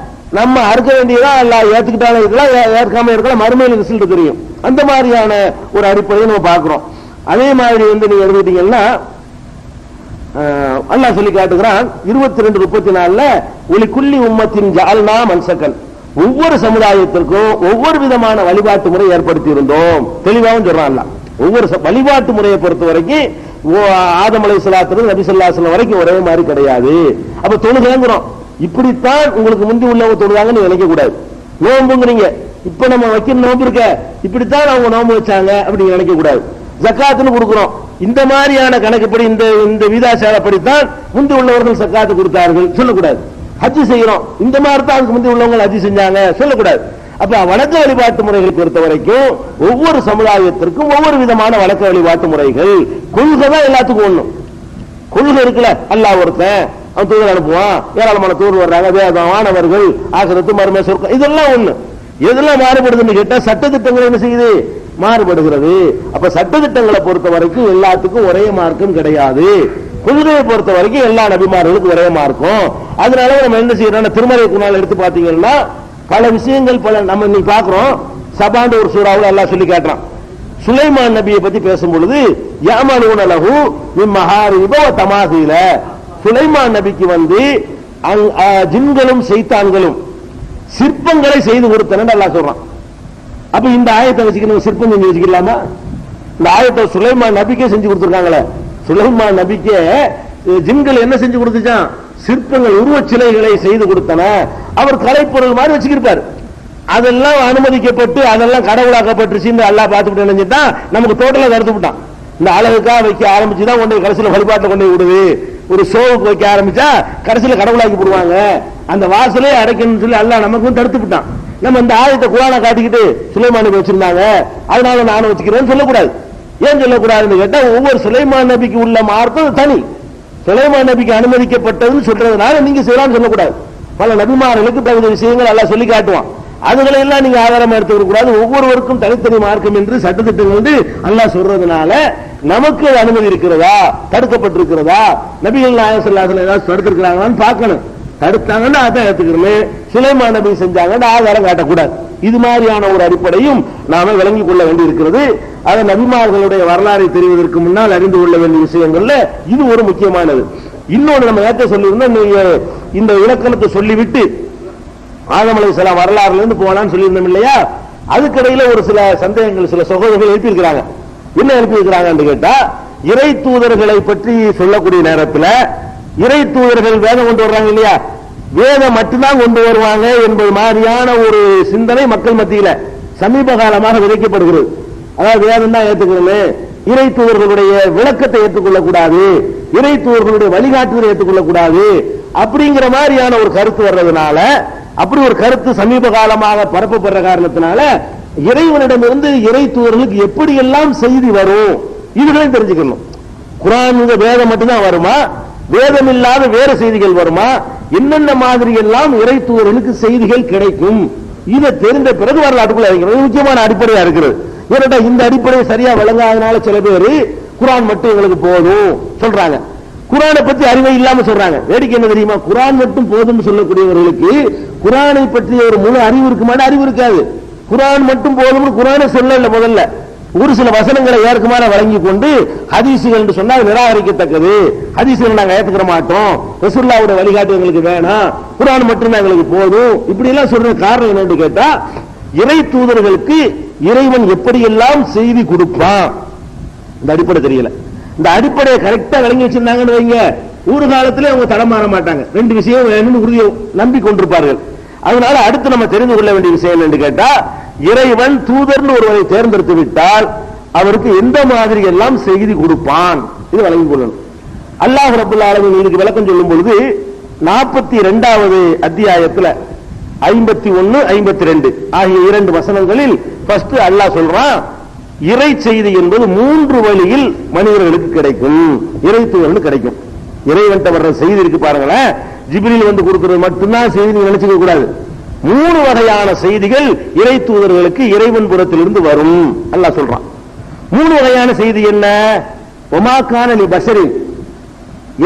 நம்ம அறுக்க வேண்டியதா அல்லாஹ் ஏத்துக்கிட்டாலும் இருக்கலாம், ஏற்காம இருக்கலாம், மறுமையில ரிசல்ட் தெரியும். அந்த மாதிரியான ஒரு அடிப்படையை நம்ம பார்க்கிறோம். அதே மாதிரி நீங்க எடுத்துட்டீங்கன்னா அல்லாஹ் சொல்லி காட்டுகிறான் 22:34 ஒலி குல்லி உம்மத்தின் ஜஅல்னா மன்சகன். ஒவ்வொரு சமுதாயத்திற்கும் ஒவ்வொரு விதமான வழிபாட்டு முறை ஏற்படுத்தி இருந்தோம். தெளிவாகவும் சொல்றான் அல்லாஹ். ஒவ்வொரு வழிபாட்டு முறையை பொறுத்த வரைக்கும் ஆதம் அலைஹிஸ்ஸலாத்திலிருந்து நபி ஸல்லல்லாஹு அலைஹி வஸல்லம் வரைக்கும் ஒரே மாதிரி கிடையாது. அப்ப தொழுகைங்கிறோம், இப்படித்தான் உங்களுக்கு முந்தி உள்ளவங்க தொழுதாங்கன்னு நினைக்க கூடாது. நோம்புங்கிறீங்க, இப்ப நம்ம வைக்கிற நோம்பு இருக்க இப்படித்தான் அவங்க நோம்பு வச்சாங்க அப்படின்னு நினைக்க கூடாது. ஜக்காத்துன்னு கொடுக்கிறோம், இந்த மாதிரியான கணக்குப்படி இந்த விதாச்சாரப்படித்தான் முந்தி உள்ளவர்கள் ஜக்காத்து கொடுத்தார்கள் சொல்லக்கூடாது. ஹஜ் செய்யறோம், இந்த மாதிரி தான் அதுக்கு முந்தி உள்ளவங்க ஹஜ் செஞ்சாங்க சொல்லக்கூடாது. அப்ப வழக்க வழிபாட்டு முறைகளை பொறுத்த வரைக்கும் ஒவ்வொரு சமுதாயத்திற்கும் ஒவ்வொரு விதமான வழக்க வழிபாட்டு முறைகள். கொள்கை தான் எல்லாத்துக்கும் ஒண்ணும். கொள்கை இருக்குல்ல, அல்லாஹ் ஒருத்தன், அவன் தூதர் அனுப்புவான், ஏராளமான தூதர் வர்றாங்க, வேதம், வானவர்கள், ஆகிரத்து, மறுமை, சொர்க்கம், இதெல்லாம் ஒண்ணு. எதெல்லாம் மாறுபடுதுன்னு கேட்டா சட்டத்திட்டங்கள் என்ன செய்யுது, மாறுபடுகிறது. அப்ப சட்டத்திட்டங்களை பொறுத்த வரைக்கும் எல்லாத்துக்கும் ஒரே மார்க்கம் கிடையாது. கொள்கையை பொறுத்த வரைக்கும் எல்லா நபிமார்களுக்கும் ஒரே மார்க்கம். அதனால நம்ம என்ன செய்யறோம், திருமறை குர்ஆன்ல எடுத்து பாத்தீங்கன்னா பல விஷயங்கள் நம்ம இன்னைக்கு பாக்குறோம். சபாண்ட ஒரு சூறாவுல அல்லாஹ் சொல்லி காட்டுறான். சுலைமான் நபியை பத்தி பேசும் பொழுது யஅமலூன லஹு மின் மஹாரிப வ தமாசீல. சுலைமான் நபிக்கு ஜின்களும் சைத்தான்களும் சிற்பங்களை செய்து கொடுத்தன அல்லாஹ் சொல்றான். அப்ப இந்த ஆயத்தை வச்சுக்கணும், சிற்பம் செஞ்சு வச்சுக்கலாமா? இந்த ஆயத்தை சுலைமான் நபிக்கே செஞ்சு கொடுத்துருக்காங்களே. சுலைமான் நபிக்கே ஜின்கள் என்ன செஞ்சு கொடுத்துச்சான், சிற்பங்கள், உருவச் சிலைகளை செய்து கொடுத்தன. அவர் கலைப்பொருள் மாதிரி வச்சுக்கிருப்பார். அதெல்லாம் அனுமதிக்கப்பட்டு அதெல்லாம் கடவுளாக்கப்பட்டுருச்சு அல்லாஹ் பார்த்துட்டு நினைச்சுட்டான், நமக்கு டோட்டலா தடுத்து விட்டான். இந்த அழகுக்காக வைக்க ஆரம்பிச்சுதான் கொண்டு கடைசியில் வழிபாட்டை கொண்டு விடுது. ஒரு ஷோவுக்கு வைக்க ஆரம்பிச்சா கடைசியில் கடவுளாக்கி போடுவாங்க. அந்த வாசலே அடைக்கணும்னு சொல்லி அல்லாஹ் நமக்கும் தடுத்து விட்டான். நம்ம இந்த ஆயத்தை குர்ஆனை காட்டிக்கிட்டு சுலைமான் நபி வச்சிருந்தாங்க அதனால நானும் வச்சுக்கிறேன்னு சொல்லக்கூடாது. ஏன் சொல்லக்கூடாதுன்னு கேட்டா, ஒவ்வொரு சுலைமான் நபிக்கு உள்ள மார்க்கம் தனி. சுலைமான் நபிக்கு அனுமதிக்கப்பட்டதுன்னு சொல்றதுனால நீங்க செய்யலாம்னு சொல்லக்கூடாது. பல நபிமார்களுக்கு தகுந்த விஷயங்கள் எல்லாம் சொல்லி காட்டுவான். அதுகளை எல்லாம் நீங்க ஆதாரமா எடுத்துக்க கூடாது. ஒவ்வொருவருக்கும் தனித்தனி மார்க்கம் என்று சட்டத்திட்டங்கள் அல்லாஹ் சொல்றதுனால நமக்கு அனுமதி இருக்கிறதா, தடுக்கப்பட்டிருக்கிறதா, நபிகள் நாயகம் ஸல்லல்லாஹு அலைஹி வஸல்லம் ஏதாவது தடுத்திருக்கிறாங்களான்னு பார்க்கணும். தடுத்தாங்கன்னா அதான் எடுத்துக்கிறோம். சுலைமான் நபி செஞ்சாங்கன்னா ஆதாரம் காட்டக்கூடாது. இது மாதிரியான ஒரு அடிப்படையும் நாம விளங்கிக் கொள்ள வேண்டி இருக்கிறது. அதை நபிமார்களுடைய வரலாறை தெரிவதற்கு முன்னால் அறிந்து கொள்ள வேண்டிய விஷயங்கள்ல இது ஒரு முக்கியமானது. இன்னொன்று நம்ம ஏற்ற சொல்லியிருந்தோம், நீங்க இந்த இலக்கணத்தை சொல்லிவிட்டு ஆதம் அலைஹிஸ்ஸலாம் வரலாறுல இருந்து போகலான்னு சொல்லியிருந்தோம் இல்லையா? அதுக்கிடையில ஒரு சில சந்தேகங்கள் சில சகோதரர்கள் எழுப்பியிருக்கிறாங்க. என்ன எழுப்பியிருக்கிறாங்கன்னு கேட்டா, இறை தூதர்களை பற்றி சொல்லக்கூடிய நேரத்தில் இறை தூதர்கள் வேதம் கொண்டு வர்றாங்க இல்லையா, வேதம் மட்டும்தான் கொண்டு வருவாங்க என்பது மாதிரியான ஒரு சிந்தனை மக்கள் மத்தியில சமீப காலமாக விதைக்கப்படுகிறது. அதாவது வேதம் தான் ஏற்றுக்கணும், இறை தூதர்களுடைய விளக்கத்தை ஏற்றுக்கொள்ளக்கூடாது, இறை தூதர்களுடைய வழிகாட்டுதலை ஏற்றுக்கொள்ளக்கூடாது அப்படிங்கிற மாதிரியான ஒரு கருத்து வர்றதுனால, அப்படி ஒரு கருத்து சமீப காலமாக பரப்பப்படுற காரணத்தினால இறைவனிடமிருந்து இறை தூதர்களுக்கு எப்படி எல்லாம் செய்தி வரும் இதுகளையும் தெரிஞ்சுக்கணும். குர்ஆன் வேதம் மட்டும்தான் வருமா, வேதம் இல்லாத வேற செய்திகள் வருமா, என்னென்ன மாதிரி எல்லாம் இறை தூதர்களுக்கு செய்திகள் கிடைக்கும் இதை தெரிந்த பிறகு வரலாற்றுக்குள்ள இறங்கிறது முக்கியமான அடிப்படையா இருக்கிறது. ஏன்னா இந்த அடிப்படையை சரியா விளங்காதனால சில பேர் குர்ஆன் மட்டும் எங்களுக்கு போதும் சொல்றாங்க. குர்ஆனை பத்தி அறிவை இல்லாம சொல்றாங்க. வேடிக்கை என்ன தெரியுமா? குர்ஆன் மட்டும் போதும்னு சொல்லக்கூடியவர்களுக்கு குர்ஆனை பற்றிய ஒரு முழு அறிவு இருக்குமானா அறிவு இருக்காது. குர்ஆன் மட்டும் போதும்னு குர்ஆனை சொல்லல. முதல்ல ஒரு சில வசனங்களை ஏற்குமாற வழங்கி கொண்டு ஹதீசுகள் என்று சொன்னால் நிராகரிக்கத்தக்கது, ஹதீசுகள் நாங்க ஏத்துக்கிற மாட்டோம், ரசூலுல்லாஹ்வுடைய வழிகாட்டு எங்களுக்கு வேணாம், குர்ஆன் மட்டும் எங்களுக்கு போதும், இப்படி எல்லாம் சொல்ற காரணம் என்னன்னு கேட்டா, இறை தூதர்களுக்கு இறைவன் எப்படியெல்லாம் செய்தி கொடுப்பான் இந்த அடிப்படை தெரியல. இந்த அடிப்படையை கரெக்டா விளங்கி வச்சிருந்தாங்கன்னு வைங்க, ஒரு காலத்திலே அவங்க தடமாற மாட்டாங்க. ரெண்டு விஷயம் வேணும்னு உறுதியை நம்பி கொண்டிருப்பார்கள். அதனால அடுத்து நம்ம தெரிந்து கொள்ள வேண்டிய விஷயம் என்று கேட்டா, இறைவன் தூதர்னு ஒருவரை தேர்ந்தெடுத்து விட்டால் அவருக்கு எந்த மாதிரி எல்லாம் செய்தி கொடுப்பான் இது வழங்கிக் கொள்ளணும். அல்லாஹ் ரப்பல் ஆலமீன் இதுக்கு விளக்கம் சொல்லும் பொழுது 42வது அத்தியாயத்துல 51, 52 ஆகிய இரண்டு வசனங்களில் ஃபர்ஸ்ட் அல்லாஹ் சொல்றான், இறை செய்தி என்பது 3 வழியில் மனிதர்களுக்கு கிடைக்கும், இறை தூதர்களுக்கு கிடைக்கும். இறைவன்ட்ட வர்ற செய்தி இருக்கு பாருங்களேன், ஜிப்ரீல் வந்து கொடுக்கிறது மட்டும்தான் செய்தி நினைச்சுக்க கூடாது. 3 வகையான செய்திகள் இறை தூதர்களுக்கு இறைவன் புறத்திலிருந்து வரும் அல்லாஹ் சொல்றான். 3 வகையான செய்தி என்ன? ஒமாக்கான லி பஷரி,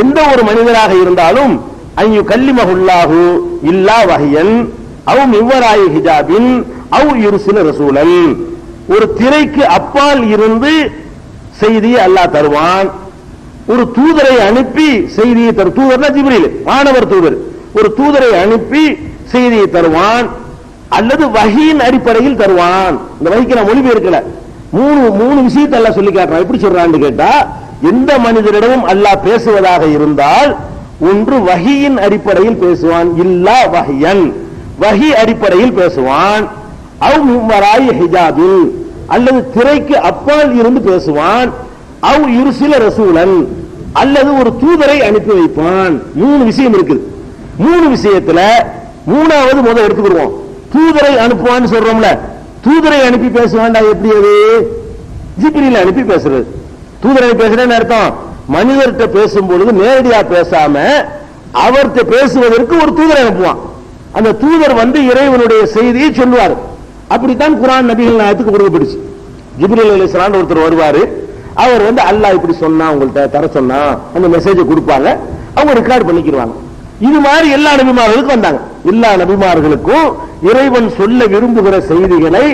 எந்த ஒரு மனிதராக இருந்தாலும் ஐயு கல்லிமஹுல்லாஹு இல்லா வஹியன் அவ் மிவராயி ஹிஜாபின் அவ் யுர்சில ரசூலன், ஒரு திரைக்கு அப்பால் இருந்து செய்தியை அல்லாஹ் தருவான், ஒரு தூதரை அனுப்பி செய்தியை தரும். தூதர்னா ஜிப்ரீல், வானவர் தூதர். ஒரு தூதரை அனுப்பி செய்தியை தருவான், அல்லது வஹியின் அடிப்படையில் தருவான். இந்த வஹிக்கு நான் மொழிபெயர்க்கல, மூணு விஷயத்தை அல்லாஹ் சொல்லி காட்டுறான். எப்படி சொல்றான்னு கேட்டா, எந்த மனிதரிடமும் அல்லாஹ் பேசுவதாக இருந்தால் ஒன்று வஹியின் அடிப்படையில் பேசுவான், இல்லா வஹியன் வஹி அடிப்படையில் பேசுவான், அவ் மிவராயி ஹிஜாபில் அல்லது திரைக்கு அப்பால் இருந்து பேசுவான், அவ் யுர்சில ரசூலன் அல்லது ஒரு தூதரை அனுப்பி வைப்பான். 3 விஷயம் இருக்குது. 3 விஷயத்துல 3வது முதல் எடுத்துக்கிடுவோம். தூதரை அனுப்புவான்னு சொல்றோம்ல, தூதரை அனுப்பி பேசுவான்டா. எப்படி அது? ஜிப்ரீல் அனுப்பி பேசுறது. தூதரை பேசுறேன்னு அர்த்தம், மனிதர்கிட்ட பேசும் பொழுது நேரடியா பேசாம அவர்கிட்ட பேசுவதற்கு ஒரு தூதரை அனுப்புவான். அந்த தூதர் வந்து இறைவனுடைய செய்தியை சொல்லுவார். அப்படித்தான் குர்ஆன் நபிகள் நாயகத்துக்கு கொடுக்கப்பட்டுச்சு. ஜிப்ரீல் அலைஹிஸ்ஸலாம் ஒருத்தர் வருவாரு, அவர் வந்து அல்லாஹ் இப்படி சொன்னா உங்கள்ட்ட தர சொன்னா அந்த மெசேஜை கொடுப்பாங்க, அவங்க ரெக்கார்ட் பண்ணிக்கிறாங்க. இது மாதிரி எல்லா நபிமார்களுக்கும் வந்தாங்க. எல்லா நபிமார்களுக்கும் இறைவன் சொல்ல விரும்புகிற செய்திகளை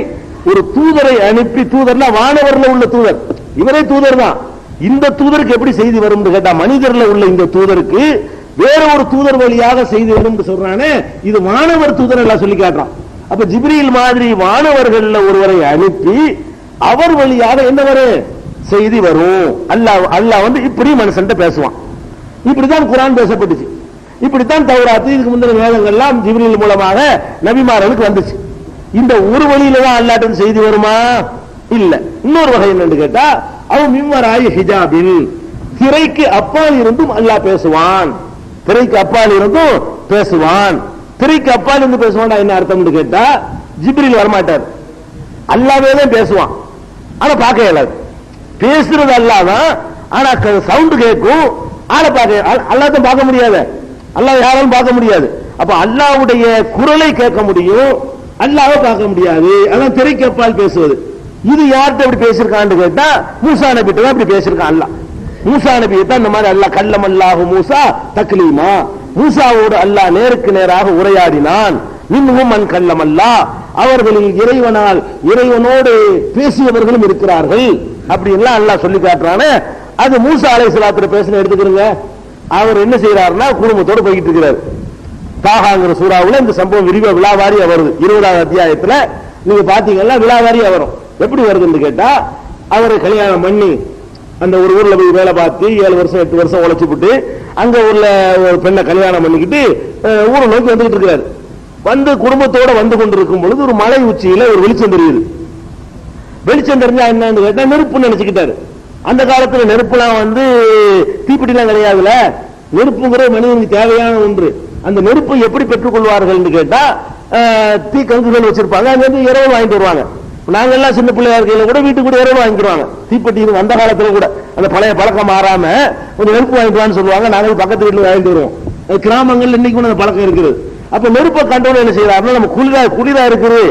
ஒரு தூதரை அனுப்பி, தூதர்னா வானவர்ல உள்ள தூதர், இவரே தூதர் தான். இந்த தூதருக்கு எப்படி செய்தி வரும் கேட்டா, மனிதர்ல உள்ள இந்த தூதருக்கு வேற ஒரு தூதர் வழியாக செய்தி வரும் சொல்றானே, இது வானவர் தூதர் எல்லாம் சொல்லி காட்டுறான். அப்ப ஜிப்ரீல் மாதிரி வானவர்கள்ல ஒருவரை அனுப்பி அவர் வழியாக என்ன வரும் செய்தி வரும். அல்லாஹ் வந்து இப்படி மனுஷன்ட்ட பேசுவான். இப்படித்தான் குர்ஆன் பேசப்பட்டுச்சு. இப்படித்தான் தௌராத், இதுக்கு முந்தின வேதங்கள்லாம் ஜிப்ரீல் மூலமாக நபிமார்களுக்கு வந்துச்சு. இந்த ஒரு வழியில தான் அல்லாஹ்ட்ட செய்தி வருமா? இல்ல. இன்னொரு வகை என்னன்னு கேட்டா, அவ் மிவராயி ஹிஜாபில், திரைக்கு அப்பால் இருந்தும் அல்லாஹ் பேசுவான். திரைக்கு அப்பால் இருந்தும் பேசுவான். திரைக்கு அப்பால் இருந்து பேசுவான் என்ன அர்த்தம்னு கேட்டா, ஜிப்ரீல் வரமாட்டார், அல்லாஹ்வே தான் பேசுவான். ஆனா பார்க்க இயலாது. பேசுறது அல்லாஹ் தான், ஆனா சவுண்ட் கேட்கும், ஆளை பார்க்க அல்லாஹ் தான் பார்க்க முடியாது, அல்லாஹ் யாராலும் பார்க்க முடியாது. அப்ப அல்லாஹ்வுடைய குரலை கேட்க முடியும், அல்லாஹ்வை பார்க்க முடியாது. அதான் திரைக்கு அப்பால் பேசுவது. இது யார்கிட்ட இப்படி பேசியிருக்கான்னு கேட்டா, மூசா நபிட்ட தான் இப்படி பேசியிருக்கான் அல்லாஹ். மூசா நபியை தான் இந்த மாதிரி அல்லாஹ் கல்லமல்லாஹு மூசா தக்லீமா, மூசாவோடு அல்லாஹ் நேருக்கு நேராக உரையாடினான். மின்ஹும் மன் கல்லமல்லாஹ், அவர்களில் இறைவனால் இறைவனோடு பேசியவர்களும் இருக்கிறார்கள். அப்படி எல்லாம் அல்லாஹ் சொல்லி காட்டுறானே, அது மூசா அலைஹிஸ்ஸலாத்துல பேசின எடுத்துக்கிறங்க. அவர் என்ன செய்யறாருன்னா குடும்பத்தோடு போய்கிட்டு இருக்கிறார். தாகாங்கிற சூறாவுல இந்த சம்பவம் விலாவாரியா வருது. 20வது அத்தியாயத்துல நீங்க பாத்தீங்கன்னா விலாவாரியா வரும். எப்படி வருதுன்னு கேட்டா, அவரை கல்யாணம் பண்ணி அந்த ஒரு ஊர்ல போய் வேலை பார்த்து 7 வருஷம் 8 வருஷம் உழைச்சுட்டு அங்க ஊர்ல ஒரு பெண்ணை கல்யாணம் பண்ணிக்கிட்டு ஊரை நோக்கி வந்துகிட்டு இருக்கிறாரு. வந்து குடும்பத்தோட வந்து கொண்டிருக்கும் பொழுது ஒரு மலை உச்சியில ஒரு வெளிச்சம் தெரியுது. வெளிச்சம் தெரிஞ்சா என்னன்னு கேட்டா நெருப்புன்னு நினைச்சுக்கிட்டாரு. அந்த காலத்துல நெருப்புலாம் வந்து தீப்பெட்டிலாம் கிடையாதுல, நெருப்புங்கிற மனிதனுக்கு தேவையான ஒன்று. அந்த நெருப்பை எப்படி பெற்றுக் கொள்வார்கள் கேட்டா, தீ கங்குகள் வச்சிருப்பாங்க, அங்க இருந்து இரவு வாங்கிட்டு வருவாங்க. நாங்க எல்லாம் சின்ன பிள்ளையா இருக்கையில கூட வீட்டுக்கு கூட இரவு வாங்கிடுவாங்க. தீப்பெட்டி அந்த காலத்துல கூட அந்த பழைய பழக்கம் மாறாம கொஞ்சம் நெருப்பு வாங்கிட்டு வான்னு சொல்லுவாங்க. நாங்கள் பக்கத்து வீட்டுல வாங்கிட்டு வருவோம். கிராமங்கள்ல இன்னைக்கு கூட அந்த பழக்கம் இருக்குது. அப்ப நெருப்பை கண்டவன என்ன செய்யறாருன்னா, நம்ம குளிரா இருக்குது,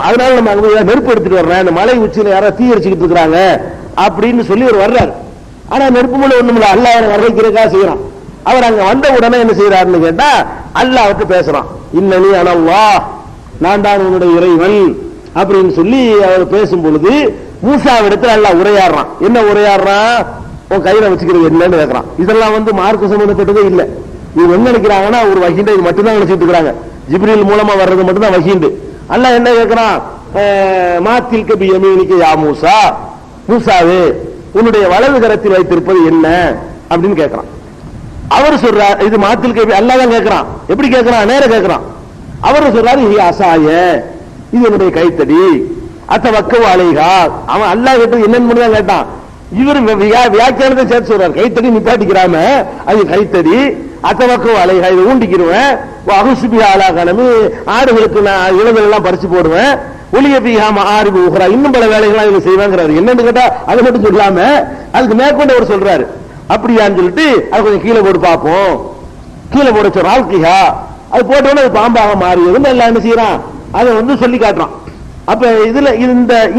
அதனால நம்ம அங்க நெருப்பு எடுத்துட்டு வர்றேன், இந்த மலை உச்சியில யாராவது தீ எரிச்சுக்கிட்டு இருக்கிறாங்க அப்படின்னு சொல்லி அவர் வர்றாரு. ஆனா நெருப்பு மூலம் ஒண்ணுமில்ல, அல்லாஹ் வர வைக்கிறதுக்காக செய்யறான். அவர் அங்க வந்த உடனே என்ன செய்யறாருன்னு கேட்டா, அல்லாஹ்வுக்கு பேசுறான். இன்னனி அனல்லாஹ், நான் தான் உன்னுடைய இறைவன் அப்படின்னு சொல்லி அவர் பேசும் பொழுது மூசாவிடத்தில் அல்லாஹ் உரையாடுறான். என்ன உரையாடுறான்? உன் கையில வச்சுக்கிறது என்னன்னு கேட்கறான். இதெல்லாம் மார்க்க சம்பந்தப்பட்டதே இல்லை. இவங்க என்ன நினைக்கிறாங்கன்னா, ஒரு வஹீண்டு இது மட்டும்தான் நினைச்சிட்டு இருக்காங்க, ஜிப்ரீல் மூலமா வர்றது மட்டும்தான் வஹீண்டு. அல்லாஹ் என்ன கேட்கிறான்? மாத்தில் கபி யமீனிக யா மூசா, மூசாவே உன்னுடைய வலது கரத்தில் வைத்திருப்பது என்ன அப்படின்னு கேட்கிறான். அவர் சொல்றார், இது மாத்தில் கபி, அல்லாஹ் தான் கேட்கிறான். எப்படி கேட்கிறான்? நேர கேட்கிறான். அவர் சொல்றாரு, ஹி அசாய, இது என்னுடைய கைத்தடி, அத்த வக்கவு அலைகா. அவன் அல்லாஹ் கேட்டது என்னன்னு தான் கேட்டான். இவர் வியாக்கியானத்தை சேர்த்து சொல்றாரு, கைத்தடி நிப்பாட்டிக்கிறாம அது கைத்தடி, அத்தவக்கவு அலைகா, இதை ஊண்டிக்கிடுவேன், அகுசுபியா அலாகனமு, ஆடுகளுக்கு நான் இளங்கள் எல்லாம் பறிச்சு போடுவேன், ஒளிய பிகாம ஆறு ஊகிறா, இன்னும் பல வேலைகள்லாம் இவங்க செய்வாங்கிறாரு. என்னன்னு கேட்டா அதை மட்டும் சொல்லாம அதுக்கு மேற்கொண்டு அவர் சொல்றாரு. அப்படியான்னு சொல்லிட்டு அது கொஞ்சம் கீழே போட்டு பார்ப்போம், கீழே போட சொல்ற ஆல்கிஹா, அது போட்டோன்னு அது பாம்பாக மாறியதுன்னு எல்லாம் என்ன செய்யறான், அதை சொல்லி காட்டுறான். அப்ப இதுல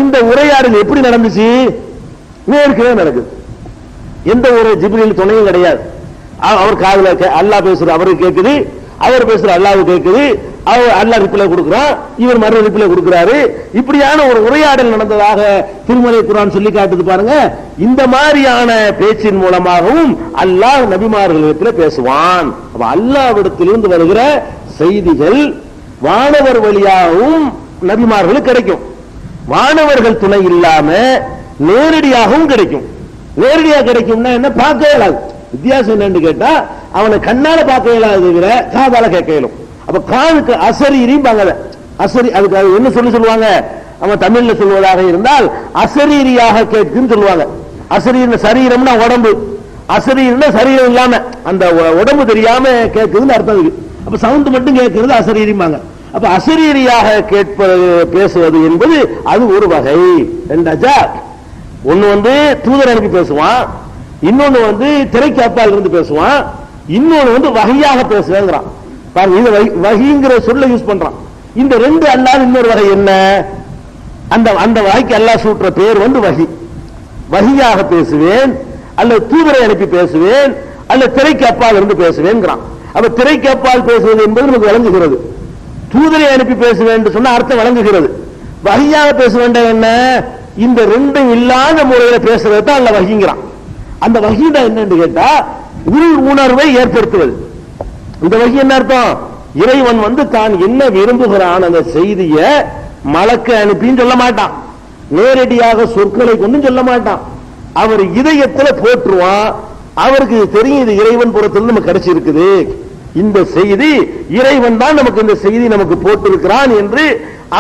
இந்த உரையாடல் எப்படி நடந்துச்சு? நேர்க்கவே நடக்குது. எந்த ஒரு ஜிப்ரீல் துணையும் கிடையாது. அவர் காதுல அல்லாஹ் பேசுற அவருக்கு கேட்குது, அவர் பேசுற அல்லாஹ் கேட்குது, அவர் அல்லாஹ் ரிப்ளை கொடுக்கிறான், இவர் மறு ரிப்ளை கொடுக்கிறாரு. இப்படியான ஒரு உரையாடல் நடந்ததாக திருமலை குர்ஆன் சொல்லி காட்டுது பாருங்க. இந்த மாதிரியான பேச்சின் மூலமாகவும் அல்லாஹ் நபிமார்களிடத்தில் பேசுவான். அப்ப அல்லாஹ்விடத்திலிருந்து வருகிற செய்திகள் வானவர் வழியாகவும் நபிமார்களுக்கு கிடைக்கும். வானவர்கள் துணை இல்லாம நேரடியாகவும் கிடைக்கும். நேரடியாக கிடைக்கும்னா என்ன? பார்க்க இயலாது. வித்தியாசம் என்னன்னு கேட்டா, அவனை கண்ணால பார்க்க இயலாது, காதால கேட்க இயலும். அப்ப காதுக்கு அசரீரிம்பாங்க. அசரி, அதுக்கு அது என்ன சொல்லுவாங்க? அவன் தமிழ்ல சொல்வதாக இருந்தால் அசரீரியாக கேட்குன்னு சொல்லுவாங்க. அசரீர் சரீரம்னா உடம்பு, அசரீர்னா சரீரம் இல்லாம அந்த உடம்பு தெரியாம கேட்குதுன்னு அர்த்தம் இருக்கு. அப்ப சவுண்ட் மட்டும் கேட்கிறது அசரீரிம்பாங்க. அப்ப அசரீரியாக கேட்பது பேசுவது என்பது அது ஒரு வகை. ரெண்டாச்சா, ஒன்னு தூதர் அனுப்பி பேசுவான், இன்னொன்னு திரைக்கு அப்பால் இருந்து பேசுவான், இன்னொன்னு வகையாக பேசுவேங்கிறான். பாருங்க, இது வகைங்கிற சொல்ல யூஸ் பண்றான். இந்த ரெண்டு அல்லாத இன்னொரு வகை என்ன? அந்த வகைக்கு அல்லாஹ் சூட்டுற பேர் வகை. வகையாக பேசுவேன், அல்ல தூதரை அனுப்பி பேசுவேன், அல்ல திரைக்கு அப்பால் இருந்து பேசுவேன்கிறான். அப்ப திரைக்கு அப்பால் பேசுவது என்பது நமக்கு விளங்குகிறது. தூதரை அனுப்பி பேசுவேன் என்று சொன்ன அர்த்தம் விளங்குகிறது. வகையாக பேச வேண்டாம் என்ன? இந்த ரெண்டும் இல்லாத முறையில பேசுறது தான் அல்ல வகைங்கிறான். அந்த வகை தான் என்னன்னு கேட்டா, உள் உணர்வை ஏற்படுத்துவது. இந்த வகை என்ன அர்த்தம்? இறைவன் தான் என்ன விரும்புகிறான் அந்த செய்தியை மலக்க அனுப்பின்னு சொல்ல மாட்டான், நேரடியாக சொற்களை கொண்டு சொல்ல மாட்டான். அவர் இதயத்துல போற்றுவான். அவருக்கு தெரியும் இது இறைவன் புறத்தில் நமக்கு கிடைச்சிருக்குது, இந்த செய்தி இறைவன் தான் நமக்கு இந்த செய்தி நமக்கு போட்டிருக்கிறான் என்று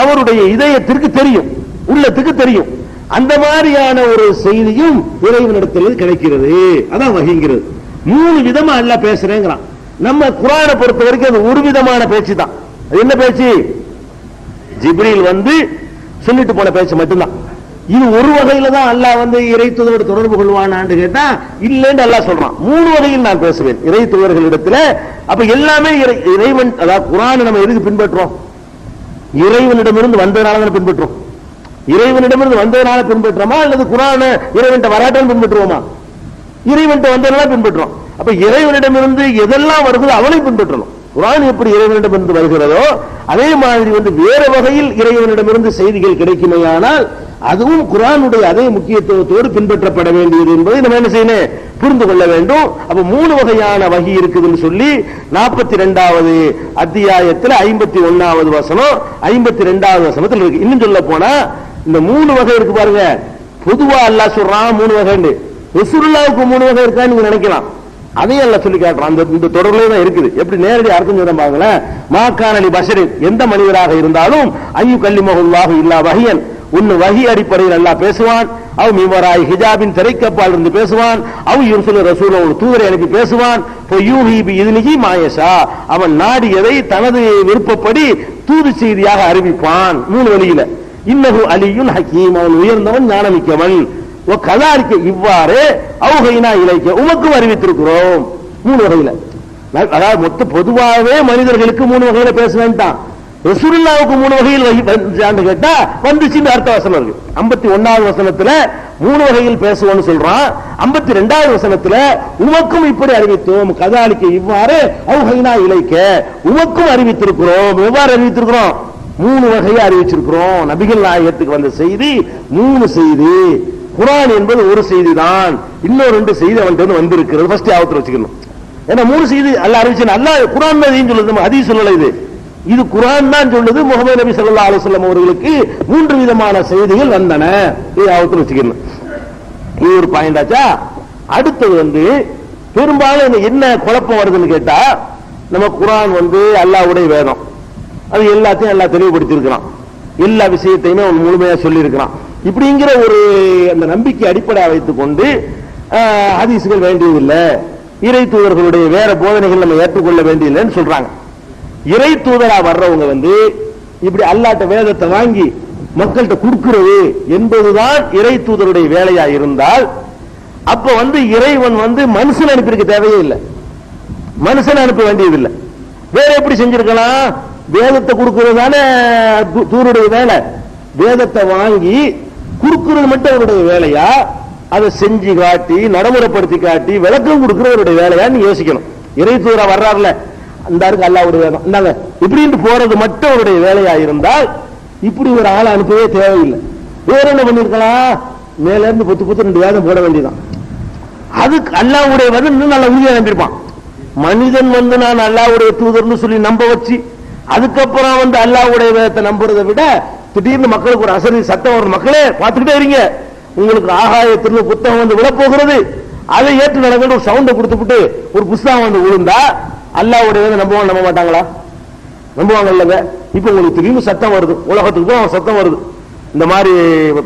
அவருடைய இதயத்திற்கு தெரியும், உள்ளத்துக்கு தெரியும். அந்த மாதிரியான ஒரு செய்தியும் இறைவனிடத்தில் கிடைக்கிறது. அதான் வகைங்கிறது. மூணு விதமா அல்லாஹ் பேசுறேங்கிறான். நம்ம குர்ஆனை பொறுத்த வரைக்கும் அது ஒரு விதமான பேச்சு தான். அது என்ன பேச்சு? ஜிப்ரீல் சொல்லிட்டு போன பேச்சு மட்டும்தான். இது ஒரு வகையில தான் அல்லாஹ் இறை தூதரோடு தொடர்பு கொள்வானான்னு கேட்டா இல்லைன்னு அல்லாஹ் சொல்றான். மூணு வகையில் நான் பேசுவேன் இறை தூதர்களிடத்துல. அப்ப எல்லாமே இறைவன், அதாவது குர்ஆனை நம்ம எதுக்கு பின்பற்றோம்? இறைவனிடமிருந்து வந்ததனால பின்பற்றோம். இறைவனிடமிருந்து வந்ததனால பின்பற்றோமா, அல்லது குர்ஆனை இறைவன்ட்ட வராட்டான்னு பின்பற்றுவோமா? இறைவன்ட்ட வந்ததனால பின்பற்றோம். அப்ப இறைவனிடமிருந்து எதெல்லாம் வருகிறதோ அவனை பின்பற்றணும். குர்ஆன் எப்படி இறைவனிடமிருந்து வருகிறதோ அதே மாதிரி வேற வகையில் இறைவனிடமிருந்து செய்திகள் கிடைக்குமையானால் அதுவும் குர்ஆனுடைய அதே முக்கியத்துவத்தோடு பின்பற்றப்பட வேண்டியது என்பதை நம்ம என்ன செய்யணும்? புரிந்து கொள்ள வேண்டும். அப்ப மூணு வகையான வகை இருக்குதுன்னு சொல்லி 42வது அத்தியாயத்தில் 51வது வசனம் 52வது வசனத்தில் இருக்கு. இன்னும் சொல்ல போனா இந்த மூணு வகை இருக்கு பாருங்க. பொதுவா அல்லாஹ் சொல்றான் மூணு வகை. ரசூலுல்லாஹ்வுக்கு மூணு வகை இருக்கான்னு நீங்க நினைக்கலாம். அதையும் எல்லாம் சொல்லி காட்டுறான். இந்த தொடர்ல தான் இருக்குது. எப்படி நேரடி அர்த்தம் சொல்ல பாருங்களேன். மாக்கானலி பஷரின், எந்த மனிதராக இருந்தாலும் ஐயு கல்லிமஹுல்லாஹு இல்லா வஹியன், ஒன்னு வஹி அடிப்படையில் அல்லாஹ் பேசுவான், அவ் மிவராய் ஹிஜாபின் திரைக்கப்பால் இருந்து பேசுவான், அவ் யுர்சிலு ரசூலஹு ஒரு தூதரை அனுப்பி பேசுவான், ஃபயூஹி பிஇذنஹி மா யஷா, அவன் நாடியதை தனது விருப்பப்படி தூது செய்தியாக அறிவிப்பான். மூணு வழியில. இன்னஹு அலியுன் ஹக்கீம், அவன் உயர்ந்தவன் ஞானமிக்கவன். கதாரிக்க இவ்வாறு அவுகைனா இலைக்க உமக்கும் அறிவித்திருக்கிறோம். மூணு வகையில. அதாவது மொத்த பொதுவாகவே மனிதர்களுக்கு 3 வகையில பேச வேண்டாம், ரசூலுல்லாஹ்வுக்கு 3 வகையில் கேட்டா வந்துச்சுன்னு அர்த்த வசனம் இருக்கு. 51வது வசனத்துல 3 வகையில் பேசுவோம்னு சொல்றான். 52வது வசனத்துல உமக்கும் இப்படி அறிவித்தோம், கதாலிக்க இவ்வாறு அவுஹைனா இலைக்க, உமக்கும் அறிவித்திருக்கிறோம். எவ்வாறு அறிவித்திருக்கிறோம்? 3 வகையை அறிவிச்சிருக்கிறோம். நபிகள் நாயகத்துக்கு வந்த செய்தி 3 செய்தி. குர்ஆன் என்பது ஒரு செய்தி தான், இன்னொரு 2 செய்தி அவன்கிட்ட வந்திருக்கிறது. ஃபர்ஸ்ட் ஆவத்துல வச்சுக்கணும். ஏன்னா 3 செய்தி அல்லாஹ் அறிவிச்சான். அல்லாஹ் குர்ஆன் தான் சொல்லுது, ஹதீஸ் சொல்லல. இது குர்ஆன் தான் சொல்லுது. முஹம்மது நபி ஸல்லல்லாஹு அலைஹி வஸல்லம் அவர்களுக்கு 3 விதமான செய்திகள் வந்தன. இது ஆவத்துல வச்சுக்கணும். இது ஒரு பாயிண்ட் ஆச்சா. அடுத்தது பெரும்பாலும் என்ன குழப்பம் வருதுன்னு கேட்டா, நம்ம குர்ஆன் அல்லாஹ்வுடைய வேதம், அது எல்லாத்தையும் எல்லாம் தெளிவுபடுத்தி இருக்கிறான், எல்லா விஷயத்தையுமே அவன் முழுமையா சொல்லி இருக்கிறான். இப்படிங்கிற ஒரு அந்த நம்பிக்கை அடிப்படையாக வைத்துக் கொண்டு ஹதீஸ்கள் வேண்டியதில்லை, இறை தூதர்களுடைய வேற போதனைகள் நம்ம ஏற்றுக்கொள்ள வேண்டியதில்லைன்னு சொல்றாங்க. இறை தூதரா வர்றவங்க இப்படி அல்லாஹ்ட்ட வேதத்தை வாங்கி மக்கள்கிட்ட கொடுக்கிறது என்பதுதான் இறை தூதருடைய வேலையா இருந்தால், அப்ப இறைவன் மனுஷன் அனுப்பியிருக்க தேவையே இல்லை, மனுஷன் அனுப்ப வேண்டியதில்லை. வேற எப்படி செஞ்சிருக்கலாம்? வேதத்தை கொடுக்கிறது தானே தூதருடைய வேலை. வேதத்தை வாங்கி கொடுக்கிறது மட்டும் அவருடைய வேலையா, அதை செஞ்சு காட்டி நடைமுறைப்படுத்தி காட்டி விளக்கம் கொடுக்கிறவருடைய வேலையான்னு யோசிக்கணும். இறை தூதரா வர்றாருல, அந்த அல்லாஹ்வுடைய வேதம் இந்தாங்க இப்படின்னு போறது மட்டும் அவருடைய வேலையா இருந்தால் இப்படி ஒரு ஆளை அனுப்பவே தேவையில்லை. வேற என்ன பண்ணிருக்கலாம்? மேல இருந்து புத்து 2 வேதம் போட வேண்டியதான். அதுக்கு அல்லாஹ்வுடைய வேதம் இன்னும் நல்ல உறுதியா நம்பியிருப்பான். மனிதன் நான் அல்லாஹ்வுடைய தூதர்னு சொல்லி நம்ப வச்சு அதுக்கப்புறம் அல்லாஹ்வுடைய வேதத்தை நம்புறதை விட திடீர்னு மக்களுக்கு ஒரு அசரி சத்தம் வரும், மக்களே பார்த்துக்கிட்டே இருங்க, உங்களுக்கு ஆகாயத்திலிருந்து புத்தகம் விழ போகிறது, அதை ஏற்று நடக்கிற ஒரு சவுண்டை கொடுத்துட்டு ஒரு புத்தகம் விழுந்தா அல்லாஹ்வுடைய வேதம் நம்ப மாட்டாங்களா? நம்புவாங்க இல்லங்க. இப்ப உங்களுக்கு திடீர்னு சத்தம் வருது, உலகத்துக்கு தான் சத்தம் வருது, இந்த மாதிரி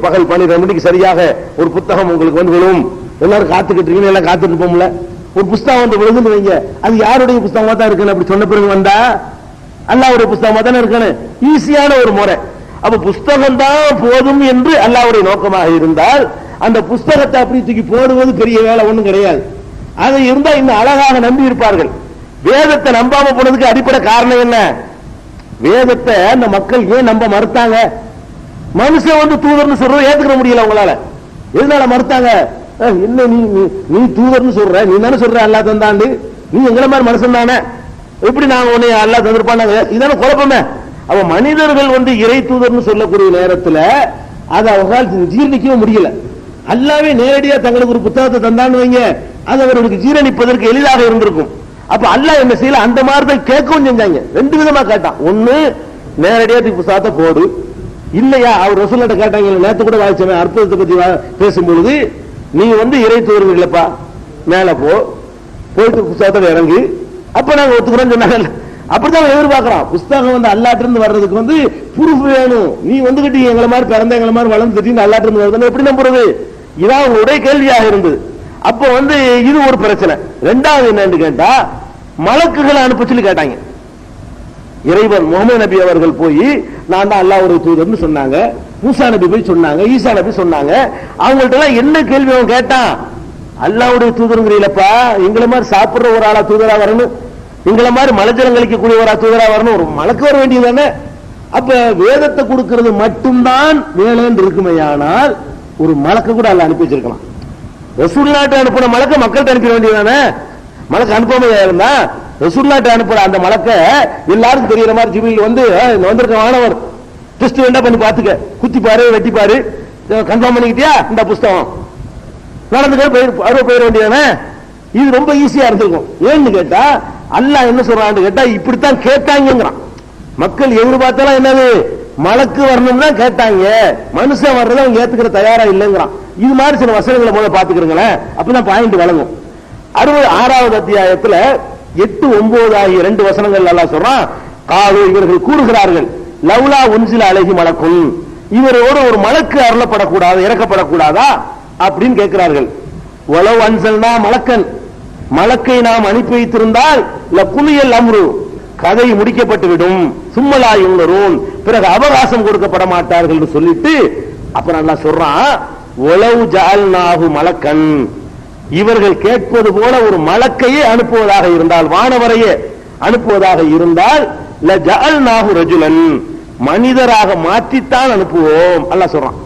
பகல் 12 மணிக்கு சரியாக ஒரு புத்தகம் உங்களுக்கு விழுவும், எல்லாரும் காத்துக்கிட்டு இருக்கீங்க, எல்லாம் காத்துட்டு இருப்போம்ல, ஒரு புத்தகம் விழுதுன்னு வைங்க, அது யாருடைய புத்தகமா தான் இருக்குன்னு அப்படி சொன்ன பிறகு வந்தா அல்லாஹ்வுடைய புத்தகமா தானே இருக்கணும். ஈஸியான ஒரு முறை. அப்ப புஸ்தகம் தான் போதும் என்று அல்லாஹ்வுடைய நோக்கமாக இருந்தால் அந்த புஸ்தகத்தை அப்படி தூக்கி போடுவது பெரிய வேலை ஒண்ணும் கிடையாது. அது இருந்தா இன்னும் அழகாக நம்பி இருப்பார்கள். வேதத்தை நம்பாம போனதுக்கு அடிப்படை காரணம் என்ன? வேதத்தை அந்த மக்கள் ஏன் நம்ப மறுத்தாங்க? மனுஷன் தூதர்னு சொல்றது ஏத்துக்க முடியல உங்களால. எதனால மறுத்தாங்க? என்ன நீ தூதர்னு சொல்ற, நீ தானே சொல்ற அல்லாஹ் தந்தாண்டு, நீ எங்களை மாதிரி மனுஷன் தானே, எப்படி நாங்க உன்னை அல்லாஹ் தந்திருப்பாங்க, இதான குழப்பமே. அவ மனிதர்கள் இறை தூதர்னு சொல்லக்கூடிய நேரத்தில் அதை அவங்களால் ஜீரணிக்கவும் முடியல. அல்லாவே நேரடியா தங்களுக்கு ஒரு புத்தகத்தை தந்தான்னு வைங்க, அது அவர்களுக்கு ஜீரணிப்பதற்கு எளிதாக இருந்திருக்கும். அப்ப அல்லாஹ் என்ன செய்யல, அந்த மாதிரி தான் கேட்கவும் செஞ்சாங்க. 2 விதமா கேட்டான். ஒண்ணு, நேரடியா புத்தகத்தை போடு, இல்லையா அவர் ரசூலுல்லாஹ் கேட்டாங்க, நேத்து கூட வாய்ச்சவன் அற்புதத்தை பத்தி பேசும்பொழுது, நீ இறை தூதர் இல்லப்பா, மேல போயிட்டு புத்தகத்தை இறங்கு, அப்ப நாங்க ஒத்துக்கிறோம் சொன்னாங்க. அப்படித்தான் எதிர்பார்க்கிறோம். புஸ்தகம் அல்லாஹ்ட்ட இருந்து வர்றதுக்கு ப்ரூஃப் வேணும். நீ வந்துகிட்டு எங்களை மாதிரி பிறந்த எங்களை மாதிரி வளர்ந்து திடீர்னு அல்லாஹ்ட்ட இருந்து வருதுன்னு எப்படி நம்புறது? இதான் உங்களுடைய கேள்வியாக இருந்தது. அப்ப இது ஒரு பிரச்சனை. 2வது என்னன்னு கேட்டா, மலக்குகளை அனுப்ப சொல்லி கேட்டாங்க. இறைவன் முகமது நபி அவர்கள் போய் நான் தான் அல்லாஹ்வுடைய தூதர்னு சொன்னாங்க, மூசா நபி போய் சொன்னாங்க, ஈசா நபி சொன்னாங்க. அவங்கள்ட்ட எல்லாம் என்ன கேள்வி அவன் கேட்டான்? அல்லாஹ்வுடைய தூதருங்கிறீங்களப்பா, எங்களை மாதிரி சாப்பிடுற ஒரு ஆளா தூதரா வரணும், எங்களை மாதிரி மலஜலம் கழிக்கக்கூடிய ஒரு தூதரா வரணும், ஒரு மலக்கு வர வேண்டியது தானே. அப்ப வேதத்தை கொடுக்கிறது மட்டும்தான் வேலைன்னு இருக்குமையானால் ஒரு மலக்க கூட அல்லாஹ் அனுப்பி வச்சிருக்கலாம். ரசூலுல்லாஹ்ட்ட அனுப்புற மலக்க மக்கள்கிட்ட அனுப்ப வேண்டியதானே. மலக்க அனுப்பாமையா இருந்தா ரசூலுல்லாஹ்ட்ட அனுப்புற அந்த மலக்க எல்லாருக்கும் தெரியற மாதிரி ஜிப்ரீல் வந்திருக்க மாணவர் டெஸ்ட் வேண்டா பண்ணி பாத்துக்க, குத்தி பாரு வெட்டி பாரு, கன்ஃபார்ம் பண்ணிக்கிட்டியா, இந்த புஸ்தகம் நடந்துக்க போயிட வேண்டியதானே. இது ரொம்ப ஈஸியா இருந்திருக்கும். ஏன்னு கேட்டா அல்லாஹ் என்ன சொல்றான்னு கேட்டா, இப்படித்தான் கேட்டாங்கிறான். மக்கள் எதிர்பார்த்தாலும் என்னது, மலக்கு வரணும் தான் கேட்டாங்க, மனுஷன் வர்றதை அவங்க ஏத்துக்கிற தயாரா இல்லைங்கிறான். இது மாதிரி சில வசனங்களை முதல்ல பாத்துக்கிறீங்களேன், அப்பதான் பாயிண்ட் வழங்கும். 66வது அத்தியாயத்துல 8, 9 ஆகிய 2 வசனங்கள் அல்லாஹ் சொல்றான். காலு, இவர்கள் கூறுகிறார்கள், லவ்லா உன்சில அலைஹி மலக்குன், இவரோடு ஒரு மலக்கு அருளப்படக்கூடாது, இறக்கப்படக்கூடாதா அப்படின்னு கேட்கிறார்கள். வலவ் அன்சல்னா மலக்கன், மலக்கை நாம் அனுப்பி வைத்திருந்தால் லகுலியல் அம்ரு, கதை முடிக்கப்பட்டுவிடும், சும்மலா யுன்தரூன், பிறகு அவகாசம் கொடுக்கப்பட மாட்டார்கள் என்று சொல்லிட்டு அப்புறம் அல்லாஹ் சொல்றான், வலவ் ஜஅல்நாஹு மலக்கன், இவர்கள் கேட்பது போல ஒரு மலக்கையே அனுப்புவதாக இருந்தால், வானவரையே அனுப்புவதாக இருந்தால், லஜஅல்நாஹு ரஜுலன், மனிதராக மாற்றித்தான் அனுப்புவோம் அல்லாஹ் சொல்றான்.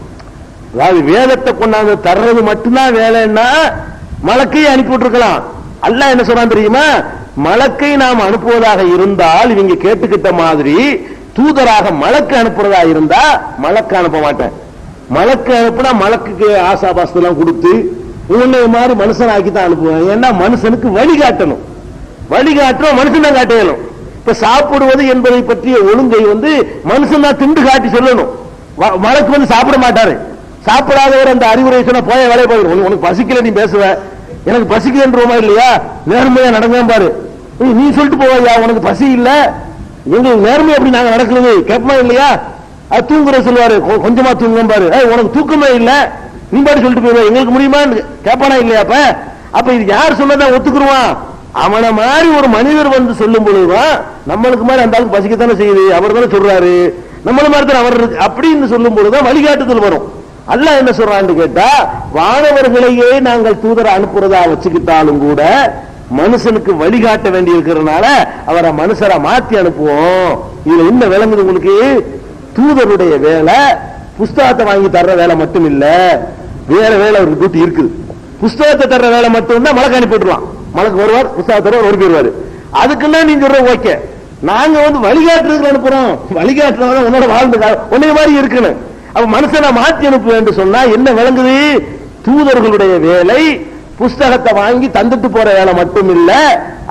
அதாவது வேதத்தை கொண்டாந்து தர்றது மட்டும்தான் வேலைன்னா மலக்கையை அனுப்பி விட்டுருக்கலாம். அல்லாஹ் என்ன சொல்றான் தெரியுமா? மலக்கை நாம் அனுப்புவதாக இருந்தால், இவங்க கேட்டுக்கிட்ட மாதிரி தூதராக மலக்கு அனுப்புறதா இருந்தா மலக்கு அனுப்ப மாட்டேன். மலக்கு அனுப்புனா மலக்குக்கு ஆசாபாசெல்லாம் கொடுத்து உன்னை மாதிரி மனுஷன் ஆக்கி தான் அனுப்புவேன். ஏன்னா மனுஷனுக்கு வழிகாட்டணும், வழிகாட்டுறோம் மனுஷன் தான் காட்டணும். இப்ப சாப்பிடுவது என்பதை பற்றிய ஒழுங்கை மனுஷன் தான் திண்டு காட்டி சொல்லணும். மலக்கு சாப்பிட மாட்டாரு. சாப்பிடாதவர் அந்த அறிவுரை சொன்ன போய வேலையை போயிடும். உனக்கு பசிக்கல, நீ பேசுவ, எனக்கு பசிக்குதுன்றோமா இல்லையா, நேர்மையா நடங்க பாரு, நீ சொல்லிட்டு போவாயா உனக்கு பசி இல்ல, எங்களுக்கு நேர்மை அப்படி நாங்க நடக்கிறது கேட்பமா இல்லையா? அது தூங்குற சொல்லுவாரு, கொஞ்சமா தூங்க பாரு, உனக்கு தூக்கமே இல்ல, நீ பாட்டு சொல்லிட்டு போயிடுவா, எங்களுக்கு முடியுமா கேட்பானா இல்லையா? அப்ப இது யார் சொன்னதான் ஒத்துக்குருவான்? அவனை மாதிரி ஒரு மனிதர் சொல்லும் பொழுதுதான் நம்மளுக்கு மாதிரி அந்த ஆளுக்கு பசிக்கத்தானே செய்யுது, அவர் தானே சொல்றாரு, நம்மள மாதிரி தான் அவர் அப்படின்னு சொல்லும் பொழுதுதான் வழிகாட்டுதல் வரும். அல்லாஹ் என்ன சொல்றான்னு கேட்டா, வானவர்களையே நாங்கள் தூதரை அனுப்புறதா வச்சுக்கிட்டாலும் கூட மனுஷனுக்கு வழிகாட்ட வேண்டி இருக்கிறதுனால அவரை மனுஷரை மாத்தி அனுப்புவோம். இதுல என்ன விளங்குது உங்களுக்கு? தூதருடைய வேலை புஸ்தகத்தை வாங்கி தர்ற வேலை மட்டும் இல்ல, வேற வேலை அவருக்கு கூட்டி இருக்குது. புஸ்தகத்தை தர்ற வேலை மட்டும் தான் மலக்கு அனுப்பிட்டுருவான். மலக்கு வருவார், புஸ்தகத்தை ஓடி போயிருவாரு. அதுக்குன்னா நீங்க சொல்ற ஓகே, நாங்க வழிகாட்டுறதுக்கு அனுப்புறோம், வழிகாட்டுறவங்க உன்னோட வாழ்ந்து உன்னைய மாதிரி இருக்குன்னு. அப்ப மனுஷனை மாற்றி அனுப்பு என்று சொன்னா என்ன விளங்குது? தூதர்களுடைய வேலை புஸ்தகத்தை வாங்கி தந்துட்டு போற வேலை மட்டும் இல்ல,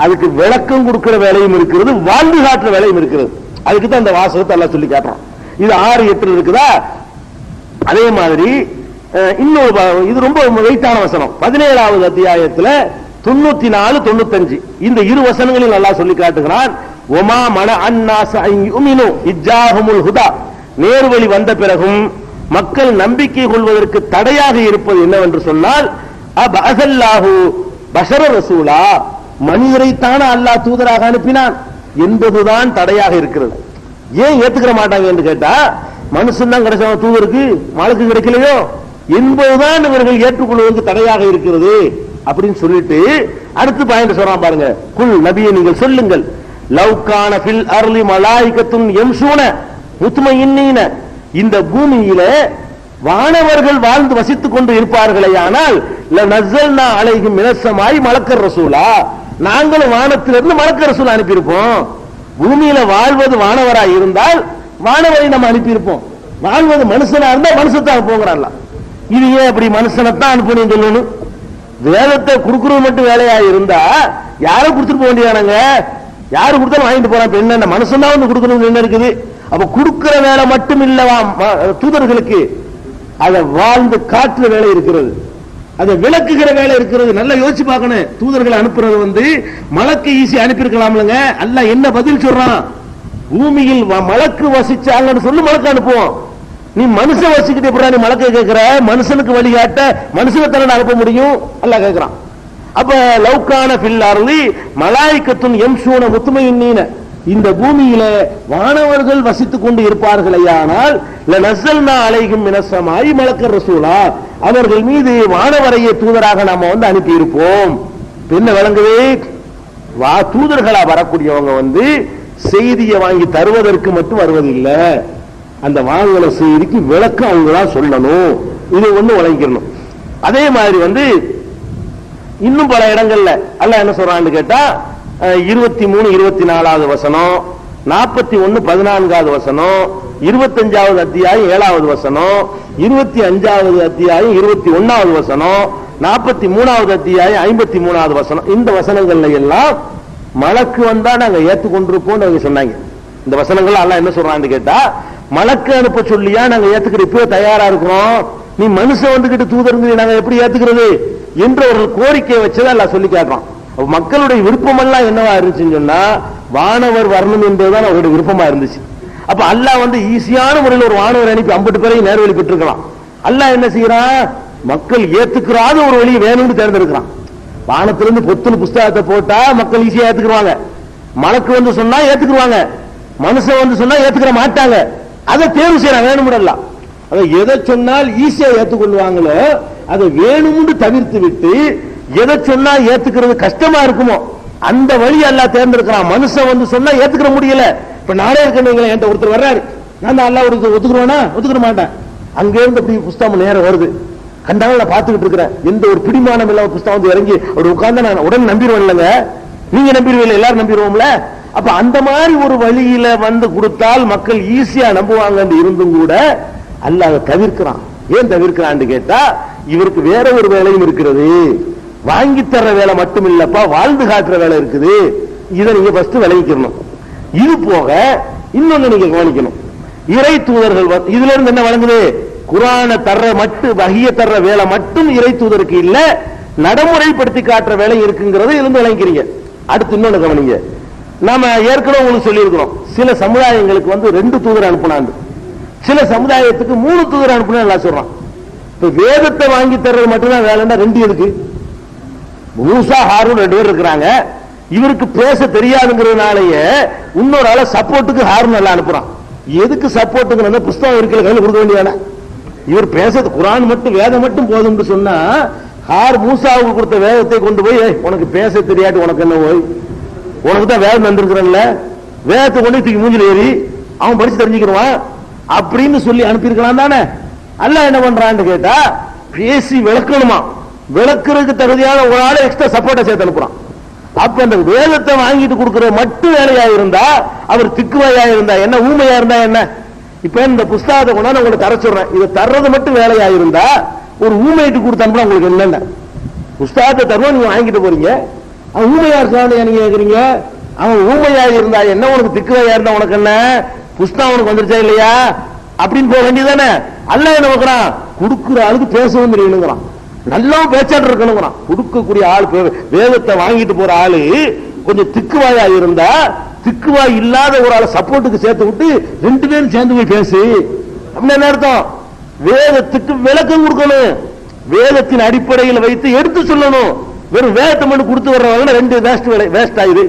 அதுக்கு விளக்கம் கொடுக்கிற வேலையும் இருக்கிறது, வாழ்ந்து காட்டுற வேலையும் இருக்கிறது. அதுக்கு தான் அந்த வாசகத்தை எல்லாம் சொல்லி காட்டுறோம். இது 6-8 இருக்குதா? அதே மாதிரி இன்னொரு, இது ரொம்ப வெயிட்டான வசனம், 17வது அத்தியாயத்துல 94-95 இந்த இரு வசனங்களில் அல்லாஹ் சொல்லி காட்டுகிறான். ஒமா மன அன்னாஸ அன் யுமினு இஜ்ஜாஹுமுல் ஹுதா, நேர்வழி வந்த பிறகும் மக்கள் நம்பிக்கை கொள்வதற்கு தடையாக இருப்பது என்னவென்று சொன்னால், அபஅஸல்லாஹு பஷர ரசூலா, மனிதரைத்தான அல்லாஹ் தூதராக அனுப்பினான் என்பதுதான் தடையாக இருக்கிறது. ஏன் ஏத்துக்கிற மாட்டாங்க என்று கேட்டா, மனுஷன் தான் கிடைச்ச தூதருக்கு, மலக்கு கிடைக்கலையோ என்பதுதான் இவர்கள் ஏற்றுக்கொள்வதற்கு தடையாக இருக்கிறது அப்படின்னு சொல்லிட்டு அடுத்து பாயிண்ட் சொல்றான் பாருங்க. குல் நபியே நீங்கள் சொல்லுங்கள், லவ்கான ஃபில் அர்லி மலாயிகத்துன் யம்ஷூன முத்மஇன்னீன, இந்த பூமியில வானவர்கள் வாழ்ந்து வசித்துக் கொண்டு இருப்பார்களே ஆனால் லநஸல்னா அலைஹிம் மினஸ்ஸமாய் மலக்கர் ரசூலா, நாங்களும் வானத்திலிருந்து மலக்கர் ரசூல் அனுப்பியிருப்போம். பூமியில வாழ்வது வானவராய் இருந்தால் வானவரை நம்ம அனுப்பியிருப்போம், வாழ்வது மனுஷனா இருந்தா மனுஷத்தை அனுப்புங்கிறான்ல. இது ஏன் அப்படி மனுஷனைத்தான் அனுப்பணும் சொல்லணும்? வேதத்தை கொடுக்கறது மட்டும் வேலையா இருந்தா யாரும் கொடுத்துட்டு போக வேண்டியானங்க, யாரு கொடுத்தாலும் வாங்கிட்டு போறான். இப்ப என்ன மனுஷன் தான் கொடுக்கணும் என்ன இருக்குது? அப்ப கொடுக்கிற வேலை மட்டும் இல்லவா தூதர்களுக்கு, அதை வாழ்ந்து காட்டுற வேலை இருக்கிறது, அதை விளக்குகிற வேலை இருக்கிறது. நல்லா யோசிச்சு பார்க்கணும். தூதர்களை அனுப்புறது மலக்கு ஈஸி அனுப்பியிருக்கலாம்லங்க. அல்லாஹ் என்ன பதில் சொல்றான்? பூமியில் மலக்கு வசிச்சாங்கன்னு சொல்லி மலக்கு அனுப்புவோம். நீ மனுஷன் வசிக்கிட்டு எப்படி நீ மலக்கை கேட்கிற? மனுஷனுக்கு வழிகாட்ட மனுஷனை தானே அனுப்ப முடியும்? அல்லாஹ் கேட்கிறான். அப்ப லவ்கான ஃபில் அர்லி மலாயிகத்துன் யம்ஷூன முத்மஇன்னீன, இந்த பூமியில வானவர்கள் வசித்துக் கொண்டு இருப்பார்களேயானால் லநஸல்னா அலைஹிம் மினஸ்ஸமாய் மலக்கர் ரசூலா, அவர்கள் மீது வானவரையே தூதராக நாம அனுப்பி இருப்போம். என்ன விளங்குது? தூதர்களா வரக்கூடியவங்க செய்தியை வாங்கி தருவதற்கு மட்டும் வருவதில்லை, அந்த வாங்குற செய்திக்கு விளக்கம் அவங்க தான் சொல்லணும். இது விளங்கிக்கணும். அதே மாதிரி இன்னும் பல இடங்கள்ல அல்லாஹ் என்ன சொல்றான்னு கேட்டா, 23-24வது வசனம், 41-14வது வசனம், 25வது அத்தியாயம் 7வது வசனம், 25வது அத்தியாயம் 21வது வசனம், 43வது அத்தியாயம் 53வது வசனம், இந்த வசனங்கள்ல எல்லாம் மலக்கு வந்தா நாங்க ஏத்துக்கொண்டிருப்போம் அவங்க சொன்னாங்க. இந்த வசனங்கள் அல்லாஹ் என்ன சொல்றான்னு கேட்டா, மலக்கு அனுப்ப சொல்லியா நாங்க ஏத்துக்கிற இப்போ தயாரா இருக்கிறோம், நீ மனுஷன் வந்துகிட்டு தூதருங்க நாங்க எப்படி ஏத்துக்கிறது என்ற ஒரு கோரிக்கையை வச்சதை அல்லாஹ் சொல்லி காட்டுறான். மக்களுடைய விருப்பம் எல்லாம் என்னவா இருந்துச்சுன்னு சொன்னா, வானவர் வரணும் என்பதுதான் அவருடைய விருப்பமா இருந்துச்சு. அப்ப அல்லாஹ் ஈஸியான முறையில் ஒரு வானவர் அனுப்பி 50 பேரை நேர்வழி பெற்றிருக்கலாம். அல்லாஹ் என்ன செய்யறான்? மக்கள் ஏத்துக்கிறாத ஒரு வழி வேணும்னு தேர்ந்தெடுக்கிறான். வானத்திலிருந்து பொத்துன்னு புஸ்தகத்தை போட்டா மக்கள் ஈஸியா ஏத்துக்குவாங்க. மலக்கு சொன்னா ஏத்துக்குவாங்க, மனுஷன் சொன்னா ஏத்துக்கிற மாட்டாங்க. அதை தேர்வு செய்யறான் வேணும்லாம். அதை எதை சொன்னால் ஈஸியா ஏற்றுக்கொள்வாங்களோ அதை வேணும்னு தவிர்த்து விட்டு எதை சொன்னா ஏத்துக்கிறது கஷ்டமா இருக்குமோ அந்த வழி அல்லாஹ் தேர்ந்தெடுக்கிறான். மனுஷன் வந்து சொன்னா ஏத்துக்கிற முடியல. இப்ப நானே இருக்கேன்னு என்கிட்ட ஒருத்தர் வர்றாரு, நான் அல்லாஹ் ஒத்துக்குறேனா ஒத்துக்கிற மாட்டேன். அங்க இருந்து அப்படி புஸ்தகம் நேரம் வருது, கண்டாலும் நான் பார்த்துக்கிட்டு இருக்கிறேன். எந்த ஒரு பிடிமானம் இல்லாம புஸ்தகம் வந்து இறங்கி அப்படி உட்கார்ந்து நான் உடனே நம்பிடுவேன் இல்லைங்க. நீங்க நம்பிடுவீங்க, எல்லாரும் நம்பிடுவோம்ல. அப்ப அந்த மாதிரி ஒரு வழியில வந்து கொடுத்தால் மக்கள் ஈஸியா நம்புவாங்க இருந்தும் கூட அல்லாஹ் அதை தவிர்க்கிறான். ஏன் தவிர்க்கிறான்னு கேட்டா, இவருக்கு வேற ஒரு வேலையும் இருக்கிறது. வாங்கி தர்ற வேலை மட்டும் இல்லப்பா, வாழ்ந்து காட்டுற வேலை இருக்குது. இதை நீங்க ஃபர்ஸ்ட் விளைவிக்கணும். இது போக இன்னொன்னு நீங்க கவனிக்கணும். இறை தூதர்கள் இதுல இருந்து என்ன வழங்குது? குர்ஆனை தர்ற மட்டும், வஹிய தர்ற வேலை மட்டும் இறை தூதருக்கு இல்ல, நடைமுறைப்படுத்தி காட்டுற வேலை இருக்குங்கிறத இருந்து விளங்கிறீங்க. அடுத்து இன்னொன்னு கவனிங்க. நாம ஏற்கனவே உங்களுக்கு சொல்லி இருக்கிறோம், சில சமுதாயங்களுக்கு வந்து 2 தூதர் அனுப்புனாங்க, சில சமுதாயத்துக்கு 3 தூதர் அனுப்புனா எல்லாம் சொல்றான். இப்ப வேதத்தை வாங்கி தர்றது மட்டும்தான் வேலைன்னா 2 எதுக்கு? மூசா ஹாரூன் 2 பேர் இருக்கிறாங்க. இவருக்கு பேச தெரியாதுங்கிறதுனாலயே இன்னொரு ஆள சப்போர்ட்டுக்கு ஹாரூன் எல்லாம் அனுப்புறான். எதுக்கு சப்போர்ட்டுங்க? புஸ்தகம் இருக்கிற கையில் கொடுக்க வேண்டியதானே. இவர் பேசுறது குர்ஆன் மட்டும், வேதம் மட்டும் போதும்னு சொன்னா, மூசாவுக்கு கொடுத்த வேதத்தை கொண்டு போய் உனக்கு பேச தெரியாட்டு உனக்கு என்ன போய், உனக்கு தான் வேதம் வந்திருக்கிறல்ல, வேதத்தை கொண்டு தூக்கி மூஞ்சில ஏறி அவன் படிச்சு தெரிஞ்சுக்கிறான் அப்படின்னு சொல்லி அனுப்பியிருக்கலாம் தானே. அல்லாஹ் என்ன பண்றான்னு கேட்டா, பேசி விளக்கணுமா, விளக்குறதுக்கு தகுதியான ஒரு ஆளை எக்ஸ்ட்ரா சப்போர்ட்டை சேர்த்து அனுப்புறான். அப்ப அந்த வேதத்தை வாங்கிட்டு கொடுக்கிற மட்டும் வேலையா இருந்தா, அவர் திக்குவாயா இருந்தா என்ன, ஊமையா இருந்தா என்ன? இப்ப இந்த புஸ்தகத்தை கொண்டாந்து உங்களுக்கு தர சொல்றேன், இதை தர்றது மட்டும் வேலையா இருந்தா, ஒரு ஊமையிட்டு கொடுத்தா உங்களுக்கு என்னென்ன புஸ்தகத்தை தருவோம், நீங்க வாங்கிட்டு போறீங்க. அவன் ஊமையா இருக்கான்னு நீங்க கேக்குறீங்க. அவன் ஊமையா இருந்தா என்ன, உனக்கு திக்குவாயா இருந்தா உனக்கு என்ன, புஸ்தகம் உனக்கு வந்துருச்சா இல்லையா அப்படின்னு போக வேண்டியதானே. அல்லாஹ் என்ன வைக்கிறான்? கொடுக்குற ஆளுக்கு பேசவும் தெரியணுங்கிறான், நல்லா பேச்சாட்டு இருக்கணுங்கிறான். கொடுக்கக்கூடிய ஆள், வேதத்தை வாங்கிட்டு போற ஆளு கொஞ்சம் திக்குவாயா இருந்தா, திக்குவாய் இல்லாத ஒரு ஆளை சப்போர்ட்டுக்கு சேர்த்து விட்டு 2 பேரும் சேர்ந்து போய் பேசு அப்படின்னு என்ன அர்த்தம்? வேதத்துக்கு விளக்கம் கொடுக்கணும், வேதத்தின் அடிப்படையில் வைத்து எடுத்து சொல்லணும். வெறும் வேதத்தை மட்டும் கொடுத்து வர்றவங்க 2 வேஸ்ட் ஆகுது.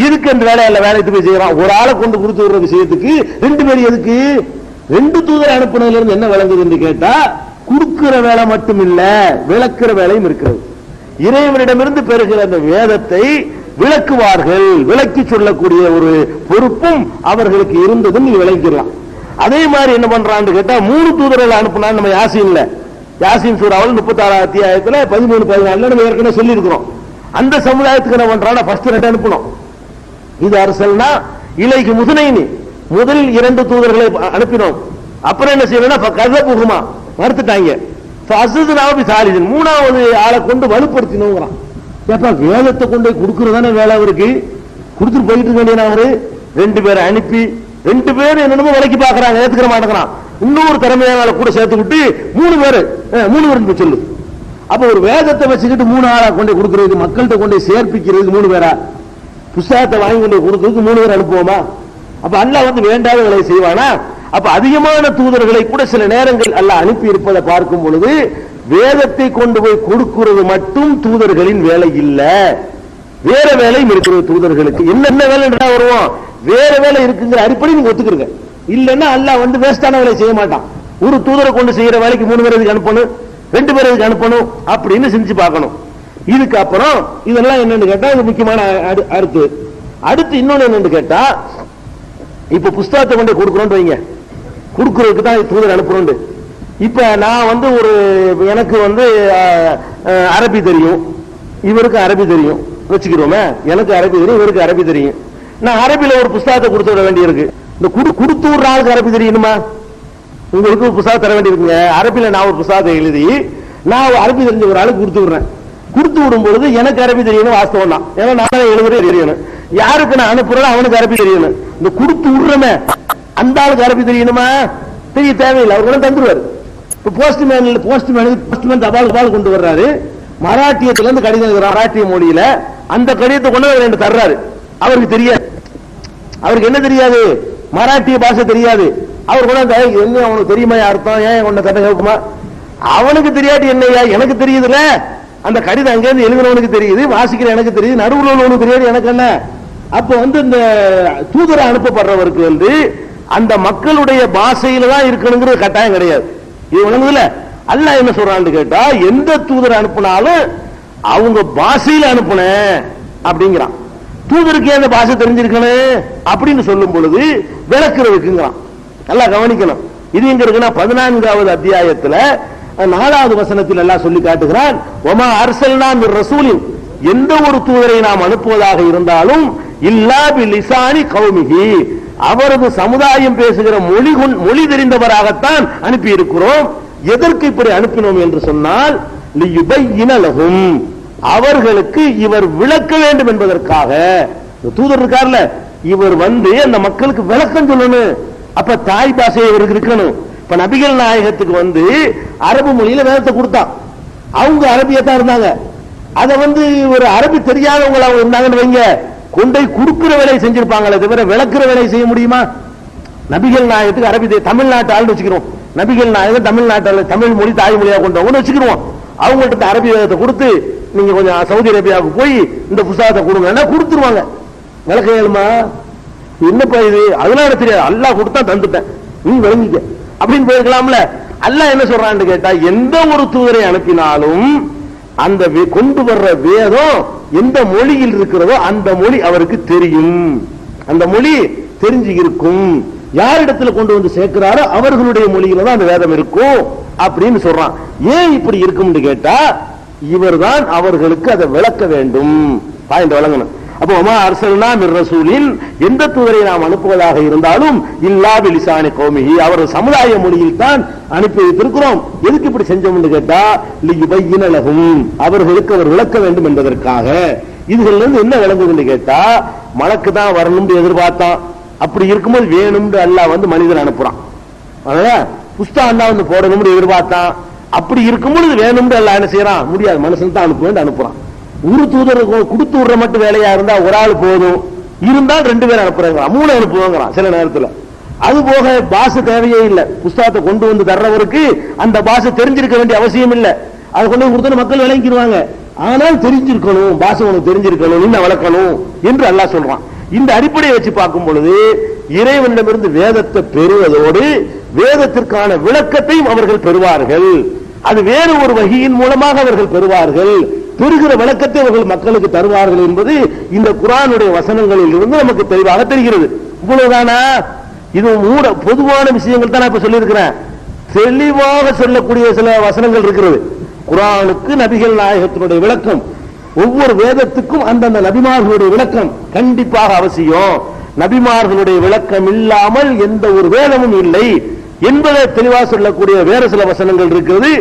இதுக்கு அந்த வேலையில வேலைக்கு போய் செய்யறான். ஒரு ஆளை கொண்டு கொடுத்து வர்ற விஷயத்துக்கு 2 பேர் எதுக்கு? 2 தூதர் அனுப்புனதுல இருந்து என்ன விளங்குதுன்னு கேட்டா, கொடுக்கிற வேலை மட்டும் இல்ல, விளக்குற வேலையும் இருக்கிறது. இறைவனிடமிருந்து பெறுகிற அந்த வேதத்தை விளக்குவார்கள், விளக்கி சொல்லக்கூடிய ஒரு பொறுப்பும் அவர்களுக்கு இருந்ததும் நீ விளங்கிடலாம். அதே மாதிரி என்ன பண்றான்னு கேட்டா, 3 தூதர்கள் அனுப்புனான்னு நம்ம யாசீன்ல, யாசீன் சூராவில் 36 அத்தியாயத்துல 13-14 நம்ம ஏற்கனவே சொல்லி இருக்கிறோம். அந்த சமுதாயத்துக்கு என்ன பண்றான்னா, ஃபர்ஸ்ட் 2 அனுப்பணும். இது அரசல்னா இலைக்கு முதனைனி, முதல் 2 தூதர்களை அனுப்பினோம். அப்புறம் என்ன செய்யணும்னா, கதை புகுமா மறுத்துட்டாங்க. 3வது ஆளை கொண்டு வலுப்படுத்தினோங்கிறான். ஏப்பா வேதத்தை கொண்டு போய் கொடுக்கறதானே வேலை அவருக்கு, கொடுத்துட்டு போயிட்டு இருக்க வேண்டிய அவரு 2 பேரை அனுப்பி 2 பேர் என்னென்னமோ விலைக்கு பாக்குறாங்க, ஏத்துக்கிற மாட்டேங்கிறான். இன்னொரு திறமையான கூட சேர்த்து விட்டு 3 பேர் சொல்லு. அப்ப ஒரு வேதத்தை வச்சுக்கிட்டு 3 ஆளா கொண்டு கொடுக்கறது, மக்கள்கிட்ட கொண்டு சேர்ப்பிக்கிறது 3 பேரா? புஸ்தகத்தை வாங்கி கொண்டு கொடுக்கறதுக்கு 3 பேர் அனுப்புவோமா? அப்ப அல்லாஹ் வந்து வேண்டாத வேலை செய்வானா? அப்ப அதிகமான தூதர்களை கூட சில நேரங்கள் அல்லாஹ் அனுப்பி இருப்பதை பார்க்கும் பொழுது, வேதத்தை கொண்டு போய் கொடுக்கிறது மட்டும் தூதர்களின் வேலை இல்ல, வேற வேலையும் இருக்கிறது தூதர்களுக்கு. என்னென்ன வேலை வருவோம், வேற வேலை இருக்குங்கிற அடிப்படை நீங்க ஒத்துக்கிறீங்க. இல்லன்னா அல்லாஹ் வந்து வேஸ்டான வேலை செய்ய மாட்டான். ஒரு தூதரை கொண்டு செய்யற வேலைக்கு 3 பேருக்கு அனுப்பணும், 2 பேருக்கு அனுப்பணும் அப்படின்னு செஞ்சு பார்க்கணும். இதுக்கு அப்புறம் இதெல்லாம் என்னன்னு கேட்டா, இது முக்கியமான அடுத்து இன்னொன்னு என்னன்னு கேட்டா, இப்ப புஸ்தகத்தை கொண்டு கொடுக்கறோம் வைங்க, கொடுக்கறதுக்கு தான் தூதர் அனுப்புறோம். இப்ப நான் வந்து எனக்கு வந்து அரபி தெரியும், இவருக்கு அரபி தெரியும் வச்சுக்கிறோமே, எனக்கு அரபி தெரியும், இவருக்கு அரபி தெரியும். நான் அரபில ஒரு புஸ்தகத்தை கொடுத்து விட வேண்டி இருக்கு. இந்த கொடுத்து விடுற ஆளுக்கு அரபி தெரியணுமா? உங்களுக்கு புஸ்தகம் தர வேண்டி இருக்குங்க. அரபில நான் ஒரு புஸ்தகத்தை எழுதி நான் அரபி தெரிஞ்ச ஒரு ஆளுக்கு கொடுத்து விடுறேன். கொடுத்து விடும் பொழுது எனக்கு அரபி தெரியணும், வாஸ்தவம் தான். ஏன்னா நான் எழுதுறேன் தெரியணும். யாருக்கு நான் அனுப்புறேன் அவனுக்கு அரபி தெரியணும். இந்த கொடுத்து விடுறமே அந்த ஆளுக்கு அரபி தெரியணுமா? தெரிய தேவையில்லை, அவர்களும் தந்துருவாரு. இப்ப போஸ்ட்மேன் தபால் கொண்டு வர்றாரு, மராட்டியத்துல இருந்து கடிதம் எழுதுறான் மராட்டிய மொழியில. அந்த கடிதத்தை கொண்டு 2 தர்றாரு. அவருக்கு தெரியாது, அவருக்கு என்ன தெரியாது, மராட்டிய பாஷை தெரியாது. அவர் கூட என்ன அவனுக்கு தெரியுமா அர்த்தம், ஏன் கொண்ட கதை கேட்குமா? அவனுக்கு தெரியாது, என்னையா எனக்கு தெரியுதுல. அந்த கடிதம் அங்கிருந்து எழுதுறவனுக்கு தெரியுது, வாசிக்கிற எனக்கு தெரியுது, நடுவில் உள்ளவனுக்கு தெரியாது, எனக்கு என்ன. அப்ப வந்து இந்த தூதரை அனுப்பப்படுறவருக்கு வந்து அந்த மக்களுடைய பாஷையில தான் இருக்கணுங்கிறது கட்டாயம் கிடையாது. இது உணர்ந்துல அல்லாஹ் என்ன சொல்றான்னு கேட்டா, எந்த தூதரை அனுப்பினாலும் அவங்க பாஷையில அனுப்புன அப்படிங்கிறான். தூதருக்கு அந்த பாஷை தெரிஞ்சிருக்கணும் அப்படின்னு சொல்லும் பொழுது விளக்குறதுக்குங்கிறான். நல்லா கவனிக்கணும். இது எங்க இருக்குன்னா 14வது அத்தியாயத்துல 4வது வசனத்தில் எல்லாம் சொல்லி காட்டுகிறான். ஒமா அர்சல்னா மிர் ரசூலின், எந்த ஒரு தூதரை நாம் அனுப்புவதாக இருந்தாலும் இல்லா பிலிசானி கௌமிஹி, அவரது சமுதாயம் பேசுகிற மொழி தெரிந்தவராகத்தான் அனுப்பி இருக்கிறோம். எதற்கு இப்படி அனுப்பினோம் என்று சொன்னால் லியுபையின லஹும், அவர்களுக்கு இவர் விளக்க வேண்டும் என்பதற்காக. தூதர் இருக்கார்ல, இவர் வந்து அந்த மக்களுக்கு விளக்கம் சொல்லணும். அப்ப தாய் பாஷை இவருக்கு இருக்கணும். இப்ப நபிகள் நாயகத்துக்கு வந்து அரபு மொழியில வேதத்தை கொடுத்தான். அவங்க அரபியத்தான் இருந்தாங்க. அதை வந்து ஒரு அரபி தெரியாதவங்க அவங்க இருந்தாங்கன்னு வைங்க, கொண்டை குடுக்கிற வேலையை செஞ்சிருப்பாங்களே தவிர விளக்குற வேலையை செய்ய முடியுமா? நபிகள் நாயகத்துக்கு அரபி தமிழ்நாட்டு ஆள் வச்சுக்கிறோம். நபிகள் நாயகம் தமிழ்நாட்டில் தமிழ் மொழி தாய்மொழியாக கொண்டவங்க வச்சுக்கிறோம். அவங்கள்ட்ட அரபி வேதத்தை கொடுத்து நீங்க கொஞ்சம் சவுதி அரேபியாவுக்கு போய் இந்த புஸ்தகத்தை கொடுங்கன்னா கொடுத்துருவாங்க. விளக்க வேணுமா? என்னப்பா இது? அதனால தெரியாது, அல்லாஹ் கொடுத்தா தந்துட்டேன் நீ விளங்கிக்க அப்படின்னு போயிருக்கலாம்ல. அல்லாஹ் என்ன சொல்றான்னு கேட்டா, எந்த ஒரு தூதரை அனுப்பினாலும் அந்த கொண்டு வர்ற வேதம் எந்த மொழியில் இருக்கிறதோ அந்த மொழி அவருக்கு தெரியும், அந்த மொழி தெரிஞ்சு இருக்கும். யாரிடத்துல கொண்டு வந்து சேர்க்கிறாரோ அவர்களுடைய மொழியில தான் அந்த வேதம் இருக்கும் அப்படின்னு சொல்றான். ஏன் இப்படி இருக்கும்னு கேட்டா, இவர்தான் அவர்களுக்கு அதை விளக்க வேண்டும். பாயிண்ட் வழங்கணும். அப்போ ஒமா அர்சல்னா மிர் ரசூலின், எந்த தூதரை நாம் அனுப்புவதாக இருந்தாலும் இல்லா பிலிசானி கௌமிஹி, அவரது சமுதாய மொழியில் தான் அனுப்பி வைத்திருக்கிறோம். எதுக்கு இப்படி செஞ்சோம்னு கேட்டா லியுபையின லஹும், அவர்களுக்கு அவர் விளக்க வேண்டும் என்பதற்காக. இதுல இருந்து என்ன விளங்குதுன்னு கேட்டா, மலக்கு தான் வரணும்னு எதிர்பார்த்தான். அப்படி இருக்கும்போது வேணும்னு அல்லாஹ் வந்து மனிதன் அனுப்புறான். அதனால புஸ்தகம் தான் வந்து போடணும்னு எதிர்பார்த்தான். அப்படி இருக்கும்போது வேணும்னு அல்லாஹ் என்ன செய்யறான்? முடியாது, மனுஷன் தான் அனுப்புவேன் அனுப்புறான். ஒரு தூதர் கொடுத்து விடுற மட்டும் வேலையா இருந்தா ஒரு ஆள் போதும், இருந்தால் 2 பேர் அனுப்புறாங்க, 3 அனுப்புவாங்கிறான் சில நேரத்தில். அது போக பாஷை தேவையே இல்லை. புஸ்தகத்தை கொண்டு வந்து தர்றவருக்கு அந்த பாஷை தெரிஞ்சிருக்க வேண்டிய அவசியம் இல்லை. அதை கொண்டு கொடுத்து மக்கள் விளங்கிடுவாங்க. ஆனால் தெரிஞ்சிருக்கணும், பாஷை உனக்கு தெரிஞ்சிருக்கணும், நீ வளர்க்கணும் என்று அல்லாஹ் சொல்றான். இந்த அடிப்படையை வச்சு பார்க்கும் பொழுது இறைவனிடமிருந்து வேதத்தை பெறுவதோடு வேதத்திற்கான விளக்கத்தையும் அவர்கள் பெறுவார்கள். அது வேறு ஒரு வகையின் மூலமாக அவர்கள் பெறுவார்கள். பெறுகிற விளக்கத்தை அவர்கள் மக்களுக்கு தருவார்கள் என்பது இந்த குர்ஆனுடைய வசனங்களில் இருந்து நமக்கு தெளிவாக தெரிகிறது. இவ்வளவுதானா? இது பொதுவான விஷயங்கள் தான் இப்ப சொல்லியிருக்கிறேன். தெளிவாக சொல்லக்கூடிய சில வசனங்கள் இருக்கிறது. குர்ஆனுக்கு நபிகள் நாயகத்தினுடைய விளக்கம், ஒவ்வொரு வேதத்துக்கும் அந்தந்த நபிமார்களுடைய விளக்கம் கண்டிப்பாக அவசியம். நபிமார்களுடைய விளக்கம் இல்லாமல் எந்த ஒரு வேதமும் இல்லை என்பதை தெளிவாக சொல்லக்கூடிய வேற சில வசனங்கள் இருக்கிறது.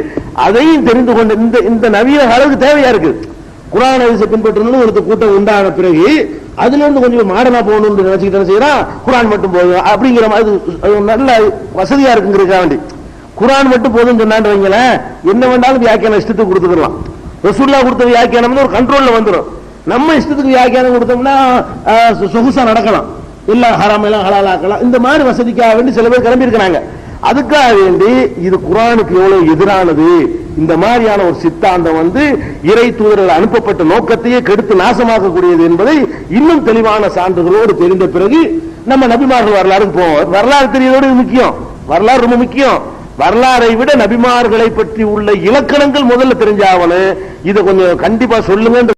அதையும் தெரிந்து கொண்டு இந்த நவீன அளவுக்கு தேவையா இருக்கு. குர்ஆன் ஹதீஸை பின்பற்றணும் ஒரு கூட்டம் உண்டான பிறகு அதுல இருந்து கொஞ்சம் மாடனா போகணும்னு நினைச்சுக்கிட்டு செய்யறான். குர்ஆன் மட்டும் போதும் அப்படிங்கிற மாதிரி நல்ல வசதியா இருக்குங்கிறதுக்காக வேண்டி குர்ஆன் மட்டும் போதும் சொன்னான்னு வைங்களேன், என்ன வேண்டாலும் வியாக்கியானம் இஷ்டத்துக்கு கொடுத்துக்கலாம். ரசூலுல்லாஹ் கொடுத்த வியாக்கியானம் ஒரு கண்ட்ரோல்ல வந்துடும். நம்ம இஷ்டத்துக்கு வியாக்கியானம் கொடுத்தோம்னா சொகுசா நடக்கலாம், எல்லாம் ஹராம் எல்லாம் ஹலால் ஆக்கலாம். இந்த மாதிரி வசதிக்காக வேண்டி சில பேர் கிளம்பி இருக்கிறாங்க. அதுக்காக வேண்டி இது குர்ஆனுக்கு எவ்வளவு எதிரானது, இந்த மாதிரியான ஒரு சித்தாந்தம் வந்து இறை தூதர்கள் அனுப்பப்பட்ட நோக்கத்தையே கெடுத்து நாசமாக்கக்கூடியது என்பதை இன்னும் தெளிவான சான்றுகளோடு தெரிந்த பிறகு நம்ம நபிமார்கள் வரலாறுக்கு போவோம். வரலாறு தெரியதோடு முக்கியம், வரலாறு ரொம்ப முக்கியம். வரலாறை விட நபிமார்களை பற்றி உள்ள இலக்கணங்கள் முதல்ல தெரிஞ்சாவணும். இதை கொஞ்சம் கண்டிப்பா சொல்லுங்க.